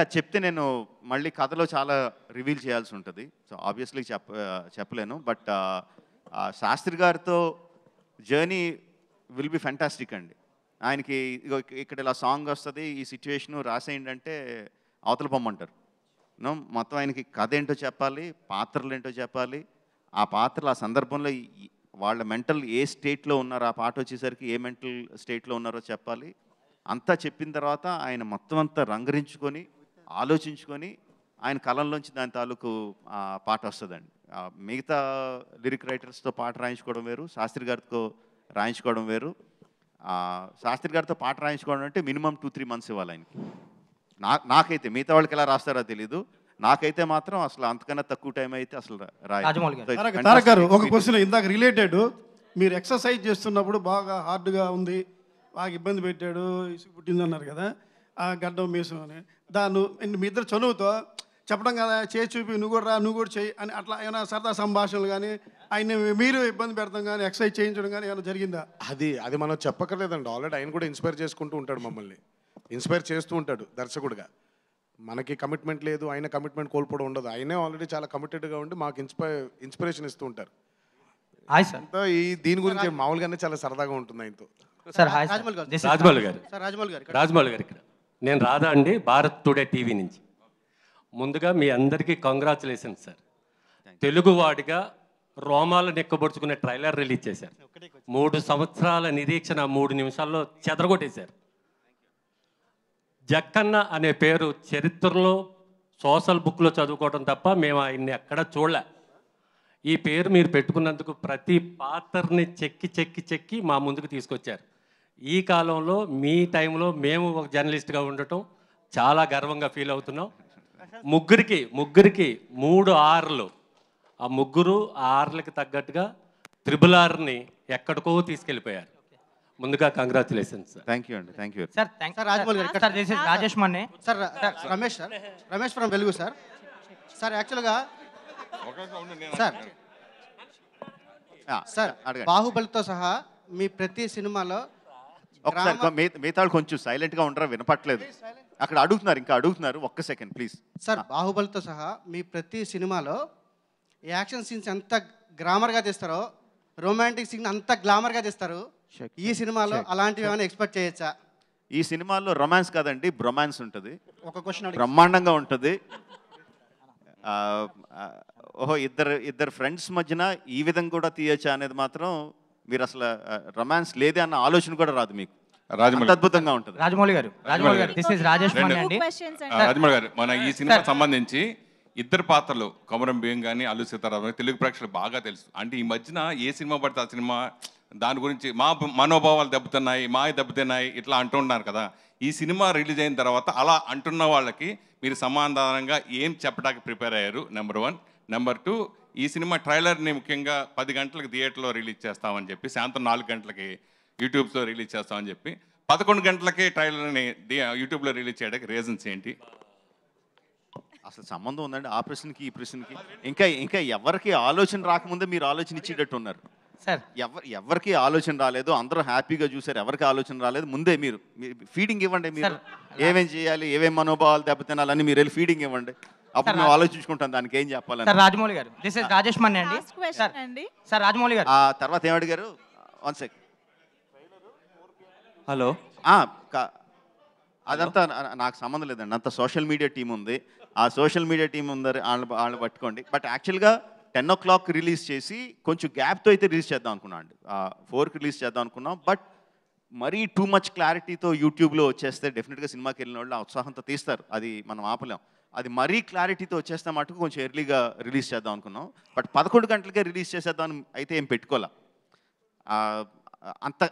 అది చెప్తే నేను మళ్ళీ కథలో చాలా రివీల్ చేయాల్సి ఉంటుంది. సో ఆబ్వియస్లీ చెప్పలేను. బట్ శాస్త్రి గారితో జర్నీ విల్ బి ఫ్యాంటాస్టిక్ అండి. ఆయనకి ఇక్కడ ఇలా సాంగ్ వస్తుంది, ఈ సిచ్యువేషను రాసేయండి అంటే అవతల పొమ్మంటారు. మొత్తం ఆయనకి కథ ఏంటో చెప్పాలి, పాత్రలు ఏంటో చెప్పాలి, ఆ పాత్రలు ఆ సందర్భంలో వాళ్ళ మెంటల్ ఏ స్టేట్లో ఉన్నారో, ఆ పాట వచ్చేసరికి ఏ మెంటల్ స్టేట్లో ఉన్నారో చెప్పాలి. అంతా చెప్పిన తర్వాత ఆయన మొత్తం అంతా రంగరించుకొని ఆలోచించుకొని ఆయన కలంలోంచి దాని తాలూకు పాట వస్తుందండి. మిగతా లిరిక్ రైటర్స్తో పాట రాయించుకోవడం వేరు, శాస్త్రి గారితో రాయించుకోవడం వేరు. శాస్త్రి గారితో పాట రాయించుకోవడం అంటే మినిమం 2-3 మంత్స్ ఇవ్వాలి ఆయనకి. నాకైతే, మిగతా వాళ్ళకి ఎలా రాస్తారో తెలీదు, నాకైతే మాత్రం అసలు అంతకన్నా తక్కువ టైం అయితే అసలు తారక్ గారు ఒక క్వశ్చన్ ఇందాక రిలేటెడ్. మీరు ఎక్సర్సైజ్ చేస్తున్నప్పుడు బాగా హార్డ్గా ఉంది, బాగా ఇబ్బంది పెట్టాడు, ఇసుకు పుట్టింది అన్నారు కదా, ఆ గడ్డం మీసం అని. దాన్ని మీ ఇద్దరు చనువుతో చెప్పడం కదా, చేసి చూపి నువ్వు కూడా చేయి అని అట్లా ఏమైనా సరదా సంభాషణలు కానీ, ఆయన మీరు ఇబ్బంది పెడతాం కానీ, ఎక్సర్సైజ్ చేయించడం కానీ ఏమైనా జరిగిందా? అది మనం చెప్పక్కర్లేదండి. ఆల్రెడీ ఆయన కూడా ఇన్స్పైర్ చేసుకుంటూ ఉంటాడు, మమ్మల్ని ఇన్స్పైర్ చేస్తూ ఉంటాడు దర్శకుడిగా. మనకి కమిట్మెంట్ లేదు, ఆయన కమిట్మెంట్ కోల్పోవడం ఉండదు. ఆయనే ఆల్రెడీ చాలా కమిటెడ్గా ఉండి మాకు ఇన్స్పిరేషన్ ఇస్తూ ఉంటారు. అంతా దీని గురించి మామూలుగానే చాలా సరదాగా ఉంటుంది ఆయనతో. రాజమౌళి గారు ఇక్కడ నేను రాధా అండి, భారత్ టుడే టీవీ నుంచి. ముందుగా మీ అందరికీ కంగ్రాచులేషన్స్ సార్. తెలుగువాడిగా రోమాలు నెక్కబొడుచుకునే ట్రైలర్ రిలీజ్ చేశారు. 3 సంవత్సరాల నిరీక్షణ 3 నిమిషాల్లో చెదరగొట్టేశారు. జక్కన్న అనే పేరు చరిత్రలో సోషల్ బుక్లో చదువుకోవడం తప్ప మేము ఆయన్ని ఎక్కడ చూడలే. ఈ పేరు మీరు పెట్టుకున్నందుకు ప్రతి పాత్రని చెక్కి మా ముందుకు తీసుకొచ్చారు. ఈ కాలంలో మీ టైంలో మేము ఒక జర్నలిస్ట్గా ఉండటం చాలా గర్వంగా ఫీల్ అవుతున్నాం. ముగ్గురికి 3 ఆర్లు ఆ ముగ్గురు ఆ ఆర్లకి తగ్గట్టుగా త్రిబుల్ ఆర్ని ఎక్కడికో తీసుకెళ్ళిపోయారు. ముందుగా కంగ్రాచులేషన్స్ సార్. థ్యాంక్ యూ అండి, thank you. Sir sir Rajamouli గారు ఇక్కడ sir this is Rajesh Manne sir Ramesh sir Ramesh from వెలుగు సార్. సార్ యాక్చువల్గా సార్ సార్ బాహుబలితో సహా మీ ప్రతి సినిమాలో ఒకసారి మిగతా కొంచెం సైలెంట్గా ఉండరా, వినపట్లేదు. అక్కడ అడుగుతున్నారు, ఇంకా అడుగుతున్నారు. ఒక్క సెకండ్ ప్లీజ్. సార్ బాహుబలితో సహా మీ ప్రతి సినిమాలో యాక్షన్ సీన్స్ ఎంత గ్రామర్గా తీస్తారో, రొమాంటిక్ సీన్ అంత గ్లామర్గా తీస్తారు. ఈ సినిమాలో అలాంటివి ఏమైనా ఎక్స్పెక్ట్ చేయొచ్చా? ఈ సినిమాలో రొమాన్స్ కాదండి, బ్రొమాన్స్ ఉంటుంది. ఒక క్వశ్చన్ బ్రహ్మాండంగా ఉంటుంది. ఓహో, ఇద్దరు ఫ్రెండ్స్ మధ్యన ఈ విధంగా కూడా తీయచ్చా అనేది మాత్రం మీరు అసలు రొమాన్స్ లేదే అన్న ఆలోచన కూడా రాదు మీకు. అంత అద్భుతంగా ఉంటుంది. రాజమౌళి గారు దిస్ ఇస్ రాజేష్ మన్నే అండి. రాజమౌళి గారు, మన ఈ సినిమాకి సంబంధించి ఇద్దరు పాత్రలు కొమరం భీం కానీ అల్లు సీతారామన్ తెలుగు ప్రేక్షకులకు బాగా తెలుసు. అంటే ఈ మధ్యన ఏ సినిమా పడితే ఆ సినిమా దాని గురించి మా మనోభావాలు దెబ్బతున్నాయి, మా దెబ్బతిన్నాయి ఇట్లా అంటున్నారు కదా. ఈ సినిమా రిలీజ్ అయిన తర్వాత అలా అంటున్న వాళ్ళకి మీరు సమాధానంగా ఏం చెప్పడానికి ప్రిపేర్ అయ్యారు? నెంబర్ 1. నెంబర్ 2, ఈ సినిమా ట్రైలర్ని ముఖ్యంగా 10 గంటలకు థియేటర్లో రిలీజ్ చేస్తామని చెప్పి, సాయంత్రం 4 గంటలకి యూట్యూబ్లో రిలీజ్ చేస్తామని చెప్పి 11 గంటలకే ట్రైలర్ని యూట్యూబ్లో రిలీజ్ చేయడానికి రీజన్స్ ఏంటి? అసలు సంబంధం ఉందండి ఆ ప్రశ్నకి ఈ ప్రశ్నకి? ఇంకా ఎవరికి ఆలోచన రాకముందే మీరు ఆలోచన ఇచ్చేటట్టు ఉన్నారు సార్. ఎవరికి ఆలోచన రాలేదు, అందరూ హ్యాపీగా చూసారు. ఎవరికి ఆలోచన రాలేదు, ముందే మీరు ఫీడింగ్ ఇవ్వండి. మీరు ఏమేం చేయాలి, ఏమేం మనోభావాలు దెబ్బతినాలని మీరు వెళ్ళి ఫీడింగ్ ఇవ్వండి. అప్పుడు మేము ఆలోచించుకుంటాం దానికి ఏం చెప్పాలని. Sir Rajamouli garu this is Rajesh మన్నే అండి. సార్ రాజమౌళి గారు ఆ తర్వాత ఏం అడిగారు? 1 సెకండ్. హలో. అదంతా నాకు సంబంధం లేదండి. అంత సోషల్ మీడియా టీం ఉంది. ఆ సోషల్ మీడియా టీం ఉందని వాళ్ళు పట్టుకోండి. బట్ యాక్చువల్గా 10 o'clock రిలీజ్ చేసి కొంచెం గ్యాప్తో అయితే రిలీజ్ చేద్దాం అనుకున్నాం అండి. 4కి రిలీజ్ చేద్దాం అనుకున్నాం. బట్ మరీ టూ మచ్ క్లారిటీతో యూట్యూబ్లో వచ్చేస్తే డెఫినెట్గా సినిమాకి వెళ్ళిన వాళ్ళు ఆ ఉత్సాహంతో తీస్తారు, అది మనం ఆపలేం. అది మరీ క్లారిటీతో వచ్చేస్తే మటుకు కొంచెం ఎర్లీగా రిలీజ్ చేద్దాం అనుకున్నాం. బట్ 11 గంటలకే రిలీజ్ చేసేద్దాం అయితే ఏం పెట్టుకోలే.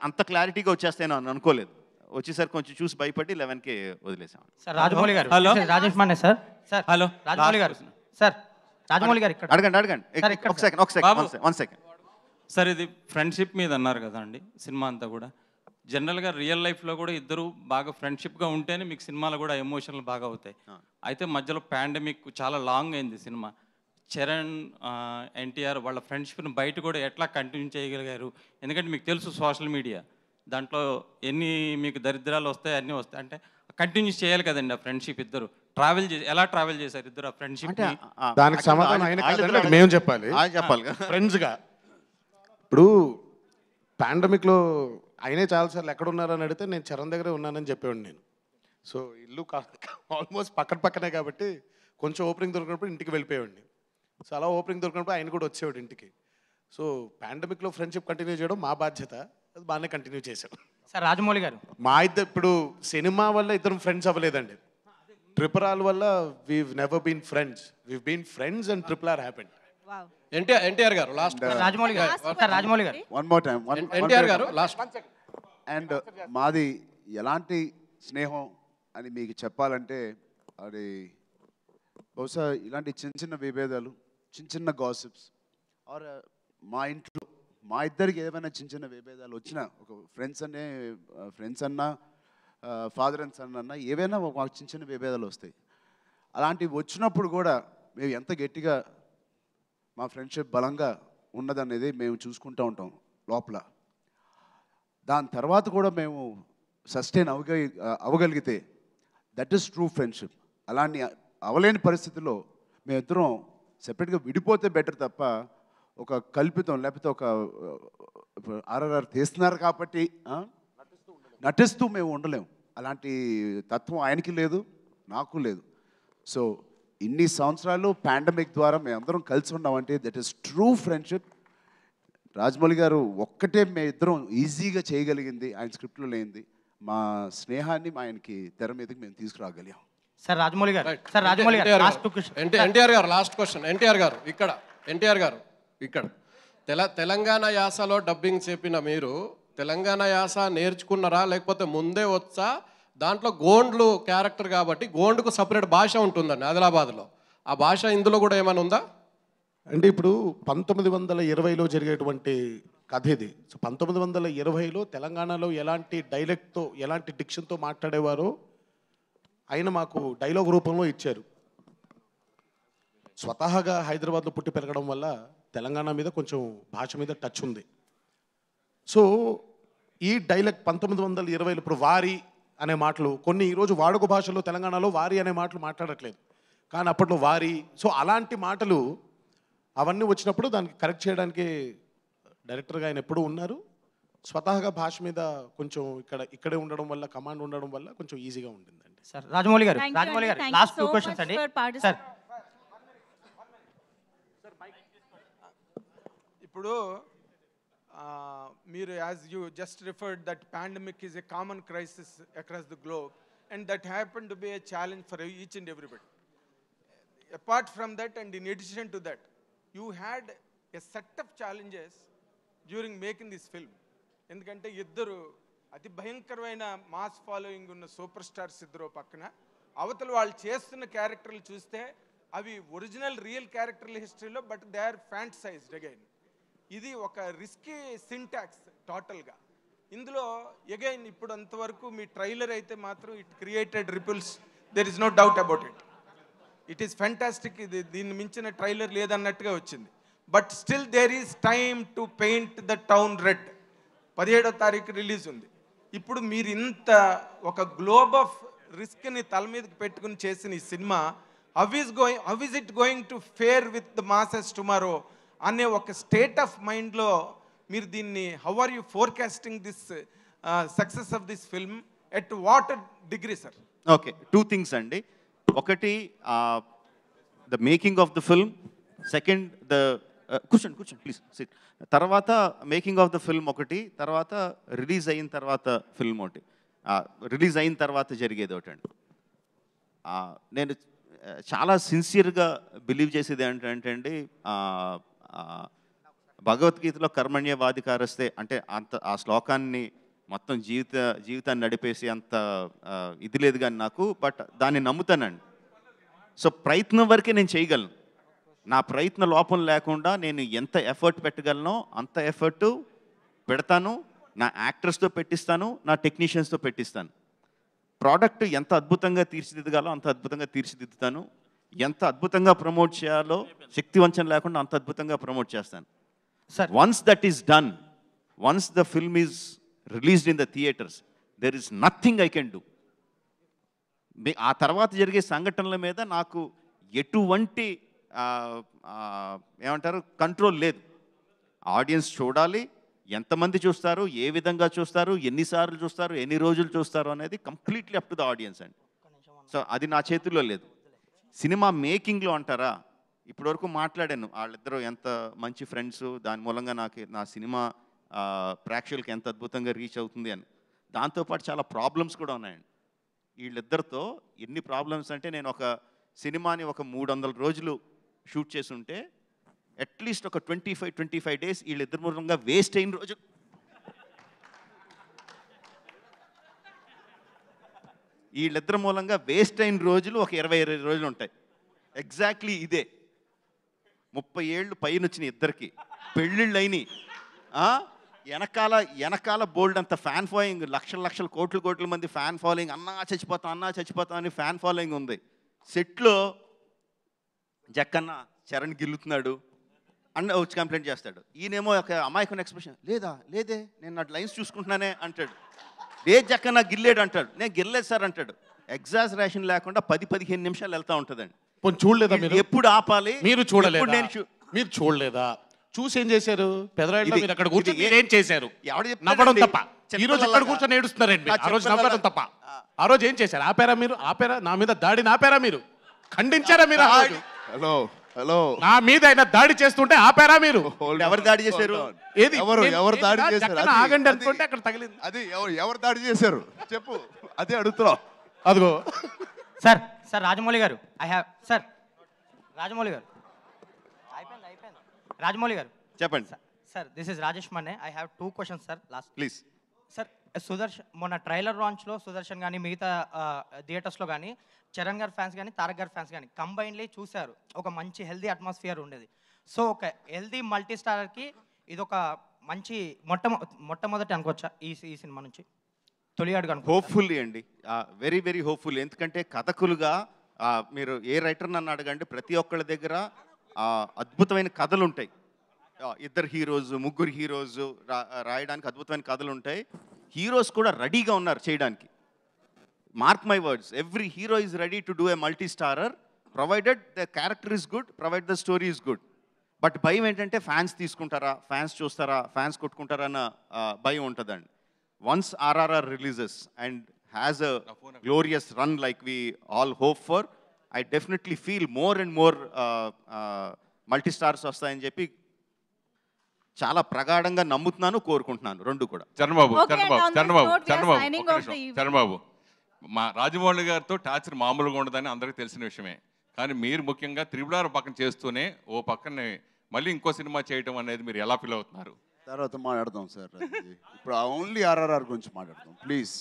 అంత క్లారిటీగా వచ్చేస్తాయని అనుకోలేదు. వచ్చేసరికి కొంచెం చూసి భయపడి 11కే వదిలేసాం. సార్ రాజమౌళి గారు రాజేష్ మన్నే సార్. సార్ హలో రాజమౌళి గారు సార్. రాజమౌళి గారు ఇక్కడ అడగండి. ఒక సెకండ్. సార్ ఇది ఫ్రెండ్షిప్ మీద అన్నారు కదా అండి సినిమా అంతా కూడా. జనరల్గా రియల్ లైఫ్లో కూడా ఇద్దరు బాగా ఫ్రెండ్షిప్గా ఉంటేనే మీకు సినిమాలు కూడా ఎమోషనల్ బాగా అవుతాయి. అయితే మధ్యలో పాండమిక్ చాలా లాంగ్ అయింది సినిమా. చరణ్ ఎన్టీఆర్ వాళ్ళ ఫ్రెండ్షిప్ని బయట కూడా ఎట్లా కంటిన్యూ చేయగలిగారు? ఎందుకంటే మీకు తెలుసు సోషల్ మీడియా దాంట్లో ఎన్ని మీకు దరిద్రాలు వస్తాయి, అన్నీ వస్తాయి. అంటే కంటిన్యూ చేయాలి కదండి ఆ ఫ్రెండ్షిప్. ఇద్దరు ఎలా ట్రావెల్ చేశారు ఇద్దరు ఆ ఫ్రెండ్షిప్? దానికి సమాధానం ఆయన కాదండి, మేము చెప్పాలి. ఫ్రెండ్స్గా ఇప్పుడు పాండమిక్లో ఆయనే చాలాసార్లు ఎక్కడ ఉన్నారని అడిగితే నేను చరణ్ దగ్గరే ఉన్నానని చెప్పేవాడు నేను. సో ఇల్లు ఆల్మోస్ట్ పక్కనే కాబట్టి కొంచెం ఓపెనింగ్ దొరికినప్పుడు ఇంటికి వెళ్ళిపోయేవాడిని. సో అలా ఓపెనింగ్ దొరికినప్పుడు ఆయన కూడా వచ్చేవాడు ఇంటికి. సో పాండమిక్లో ఫ్రెండ్షిప్ కంటిన్యూ చేయడం మా బాధ్యత, అది బాగానే కంటిన్యూ చేశాం. సార్ రాజమౌళి గారు మా ఇద్దరు ఇప్పుడు సినిమా వల్ల ఇద్దరం ఫ్రెండ్స్ అవ్వలేదండి. ట్రిపుల్ ఆర్ వల్ల we've never been friends, we've been friends and triple R happened. NTR garu last. Rajamouli గారు సార్. రాజమౌళి గారు one more time. NTR garu last. And మాది ఎలాంటి స్నేహం అని మీకు చెప్పాలంటే అది బహుశా ఇలాంటి చిన్న విభేదాలు, చిన్న గాసిప్స్ ఆర్ మా ఇంట్లో మా ఇద్దరికి ఏమైనా చిన్న విభేదాలు వచ్చినా, ఒక ఫ్రెండ్స్ అన్నా ఫాదర్ అండ్ సన్ అన్నా ఏవైనా మాకు చిన్న విభేదాలు వస్తాయి. అలాంటివి వచ్చినప్పుడు కూడా మేము ఎంత గట్టిగా మా ఫ్రెండ్షిప్ బలంగా ఉన్నదనేది మేము చూసుకుంటూ ఉంటాం లోపల. దాని తర్వాత కూడా మేము సస్టైన్ అవ్వగలిగితే దట్ ఈస్ ట్రూ ఫ్రెండ్షిప్. అలాంటి అవలేని పరిస్థితుల్లో మేమిద్దరం సెపరేట్గా విడిపోతే బెటర్ తప్ప ఒక కల్పితం లేకపోతే ఒక ఆర్ఆర్ఆర్ తీస్తున్నారు కాబట్టి నటిస్తూ మేము ఉండలేము. అలాంటి తత్వం ఆయనకి లేదు, నాకు లేదు. సో ఇన్ని సంవత్సరాలు పాండమిక్ ద్వారా మేమందరం కలిసి ఉన్నామంటే that is true friendship. Rajamouli గారు ఒక్కటే మేమిద్దరం ఈజీగా చేయగలిగింది ఆయన స్క్రిప్ట్లో లేనిది, మా స్నేహాన్ని ఆయనకి తెర మీదకి మేము తీసుకురాగలిగాం. సార్ రాజమౌళి గారు సార్. రాజమౌళి గారు ఎన్టీఆర్ గారు లాస్ట్ క్వశ్చన్. ఎన్టీఆర్ గారు ఇక్కడ తెలంగాణ యాసలో డబ్బింగ్ చెప్పిన మీరు తెలంగాణ యాస నేర్చుకున్నారా లేకపోతే ముందే వచ్చా? దాంట్లో గోండ్లు క్యారెక్టర్ కాబట్టి గోండుకు సపరేట్ భాష ఉంటుందండి ఆదిలాబాద్లో. ఆ భాష ఇందులో కూడా ఏమైనా ఉందా? అంటే ఇప్పుడు 1920లో జరిగేటువంటి కథ ఇది. సో 1920లో తెలంగాణలో ఎలాంటి డైలెక్ట్తో ఎలాంటి డిక్షన్తో మాట్లాడేవారో ఆయన మాకు డైలాగ్ రూపంలో ఇచ్చారు. స్వతహాగా హైదరాబాద్లో పుట్టి పెరగడం వల్ల తెలంగాణ మీద కొంచెం భాష మీద టచ్ ఉంది. సో ఈ డైలెక్ట్ 1920లో ఇప్పుడు వారి అనే మాటలు కొన్ని ఈరోజు వాడుక భాషలో తెలంగాణలో వారి అనే మాటలు మాట్లాడట్లేదు, కానీ అప్పట్లో వారి. సో అలాంటి మాటలు అవన్నీ వచ్చినప్పుడు దానికి కరెక్ట్ చేయడానికి డైరెక్టర్గా ఆయన ఎప్పుడూ ఉన్నారు. స్వతహాగా భాష మీద కొంచెం ఇక్కడే ఉండడం వల్ల, కమాండ్ ఉండడం వల్ల కొంచెం ఈజీగా ఉంటుందండి. సార్ రాజమౌళి గారు, లాస్ట్ 2 క్వశ్చన్స్ అండి సార్. ఇప్పుడు మీరు as you just referred that pandemic is a common crisis across the globe and that happen to be a challenge for each and everybody. Apart from that and in addition to that you had a set of challenges during making this film. ఎందుకంటే ఇద్దరు అతి భయంకరమైన mass following ఉన్న super stars ఇద్దరు పక్కన, అవతల వాళ్ళు చేస్తున్న క్యారెక్టర్లు చూస్తే అవి ఒరిజినల్ రియల్ క్యారెక్టర్ల హిస్టరీలో, but they are fantasised again. ఇది ఒక రిస్కీ సింటాక్స్ టోటల్గా. ఇందులో అగైన్ ఇప్పుడు అంతవరకు మీ ట్రైలర్ అయితే మాత్రం it created ripples, there is no doubt about it. It is fantastic. ఇది దీన్ని మించిన ట్రైలర్ లేదన్నట్టుగా వచ్చింది. But still there is time to paint the town red. 17వ తారీఖు రిలీజ్ ఉంది. ఇప్పుడు మీరు ఇంత ఒక గ్లోబ్ ఆఫ్ రిస్క్ని తల మీదకి పెట్టుకుని చేసిన ఈ సినిమా how is it going to fare with the masses tomorrow అనే ఒక స్టేట్ ఆఫ్ మైండ్లో మీరు దీన్ని how are you forecasting this success of this film at what degree sir? Okay, 2 things అండి. ఒకటి the making of the film, second the కూర్చోండి please sit. తర్వాత making of the film ఒకటి, తర్వాత రిలీజ్ అయిన తర్వాత ఫిల్మ్ ఒకటి, రిలీజ్ అయిన తర్వాత జరిగేది ఒకటండి. నేను చాలా సిన్సియర్గా బిలీవ్ చేసేది ఏంటంటే అండి, భగవద్గీతలో కర్మణ్యవాధికారస్తే అంటే ఆ శ్లోకాన్ని మొత్తం జీవితాన్ని నడిపేసి అంత ఇది లేదు కానీ నాకు, బట్ దాన్ని నమ్ముతానండి. సో ప్రయత్నం వరకే నేను చేయగలను. నా ప్రయత్న లోపం లేకుండా నేను ఎంత ఎఫర్ట్ పెట్టగలనో అంత ఎఫర్ట్ పెడతాను. నా యాక్టర్స్తో పెట్టిస్తాను, నా టెక్నీషియన్స్తో పెట్టిస్తాను. ప్రోడక్ట్ ఎంత అద్భుతంగా తీర్చిదిద్దగాలో అంత అద్భుతంగా తీర్చిదిద్దుతాను. ఎంత అద్భుతంగా ప్రమోట్ చేయాలో శక్తివంచన లేకుండా అంత అద్భుతంగా ప్రమోట్ చేస్తాను. Once that is done, once the film is released in the theatres, there is nothing I can do. ఆ తర్వాత జరిగే సంఘటనల మీద నాకు ఎటువంటి ఏమంటారు కంట్రోల్ లేదు. ఆడియన్స్ చూడాలి, ఎంతమంది చూస్తారు, ఏ విధంగా చూస్తారు, ఎన్నిసార్లు చూస్తారు, ఎన్ని రోజులు చూస్తారు అనేది completely up to the audience అండి. సో అది నా చేతుల్లో లేదు. సినిమా మేకింగ్లో అంటారా, ఇప్పటివరకు మాట్లాడాను వాళ్ళిద్దరూ ఎంత మంచి ఫ్రెండ్స్, దాని మూలంగా నా సినిమా ప్రేక్షకులకి ఎంత అద్భుతంగా రీచ్ అవుతుంది అని. దాంతోపాటు చాలా ప్రాబ్లమ్స్ కూడా ఉన్నాయండి వీళ్ళిద్దరితో. ఎన్ని ప్రాబ్లమ్స్ అంటే, నేను ఒక సినిమాని ఒక 300 రోజులు షూట్ చేసి ఉంటే అట్లీస్ట్ ఒక 25 డేస్ వీళ్ళిద్దరి మూలంగా వేస్ట్ అయిన రోజు. వీళ్ళిద్దరి మూలంగా వేస్ట్ అయిన రోజులు ఒక 20 రోజులు ఉంటాయి. ఎగ్జాక్ట్లీ ఇదే. 30 ఏళ్ళు పైన వచ్చిన ఇద్దరికి పెళ్ళిళ్ళు అయినాయి. వెనకాల బోల్డ్ అంత ఫ్యాన్ ఫాలోయింగ్, లక్షల కోట్ల మంది ఫ్యాన్ ఫాలోయింగ్, అన్నా చచ్చిపోతా అని ఫ్యాన్ ఫాలోయింగ్ ఉంది. సెట్లో జక్కన్న చరణ్ గిల్లుతున్నాడు అన్న వచ్చి కంప్లైంట్ చేస్తాడు. ఈయనేమో ఒక అమాయకుని ఎక్స్ప్రెషన్, లేదే నేను నా లైన్స్ చూసుకుంటున్నానే అంటాడు. లేదు జక్కన్న గిల్లేడు అంటాడు. నేను గిల్లేదు సార్ అంటాడు. ఎగ్జాజరేషన్ లేకుండా 10-15 నిమిషాలు వెళ్తూ ఉంటుందండి. చూడలేదా మీరు? ఎప్పుడు ఆపాలి? మీరు చూడలేదా? చూసి ఏం చేశారు? పెదరాయిలో మీరు అక్కడ కూర్చొని ఏం చేశారు? నవ్వడం తప్ప. ఈ రోజు ఎక్కడ కూర్చొని ఏడుస్తున్నారండి. ఆ రోజు నవ్వడం తప్ప. ఆ రోజు ఏం చేశారు? ఆపారా మీరు? నా మీద దాడిని ఆపారా మీరు? ఖండించారా మీరు? హలో నా మీద ఆయన దాడి చేస్తుంటే ఆపారా మీరు? ఎవరు దాడి చేశారు? ఎవరు దాడి చేశారు? ఆగండి అనుకుంటే అక్కడ తగిలింది. అది ఎవరు దాడి చేశారు చెప్పు, అదే అడుగుతున్నావు. అదిగో సార్ రాజమౌళి గారు, రాజమౌళి గారు చెప్పండి sir. This is Rajesh Mane. I have 2 questions sir. Last please sir. Sudarshan మొన్న ట్రైలర్ లాంచ్లో సుదర్శన్ కానీ మిగతా థియేటర్స్లో కానీ చరణ్ గారి ఫ్యాన్స్ కానీ తారక్ గారి ఫ్యాన్స్ కానీ కంబైన్లీ చూశారు. ఒక మంచి హెల్దీ అట్మాస్ఫియర్ ఉండేది. సో ఒక హెల్దీ మల్టీ స్టారర్కి ఇది ఒక మంచి మొట్టమొదటి అనుకోవచ్చా ఈ సినిమా నుంచి తొలి అడుగు అనుకో హోప్ఫుల్లీ అండి, వెరీ వెరీ హోప్ఫుల్. ఎందుకంటే కథకులుగా మీరు ఏ రైటర్ నన్ను అడగండి, ప్రతి ఒక్కళ్ళ దగ్గర అద్భుతమైన కథలు ఉంటాయి. ఇద్దరు హీరోస్, ముగ్గురు హీరోస్ రాయడానికి అద్భుతమైన కథలు ఉంటాయి. హీరోస్ కూడా రెడీగా ఉన్నారు చేయడానికి. Mark my words, every hero is ready to do a multi starrer provided the character is good, provide the story is good. But భయం ఏంటంటే ఫ్యాన్స్ తీసుకుంటారా, ఫ్యాన్స్ చూస్తారా, ఫ్యాన్స్ కొట్టుకుంటారా అన్న భయం ఉంటుందండి. Once RRR releases and has a glorious run like we all hope for, I definitely feel more and more multi-stars వస్తాయని చెప్పి చాలా ప్రగాఢంగా నమ్ముతున్నాను, కోరుకుంటున్నాను రెండు కూడా. చరణబాబు మా రాజమౌళి గారితో టార్చర్ మామూలుగా ఉండదని అందరికీ తెలిసిన విషయమే. కానీ మీరు ముఖ్యంగా త్రిబుల్ పక్కన చేస్తూనే ఓ పక్కన మళ్ళీ ఇంకో సినిమా చేయటం అనేది మీరు ఎలా ఫీల్ అవుతున్నారు? తర్వాత మాట్లాడదాం సార్. ఇప్పుడు ఓన్లీ RRR గురించి మాట్లాడదాం ప్లీజ్.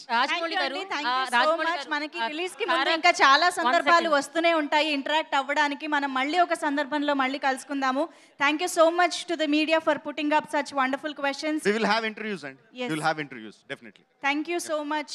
మనకి రిలీజ్ కి ముందు ఇంకా చాలా సందర్భాలు వస్తూనే ఉంటాయి ఇంటరాక్ట్ అవ్వడానికి. మనం మళ్ళీ ఒక సందర్భంలో మళ్ళీ కలుసుకుందాము. Thank you so much to the media for putting up such wonderful questions. We will have interviews and we will have interviews definitely. Thank you so much.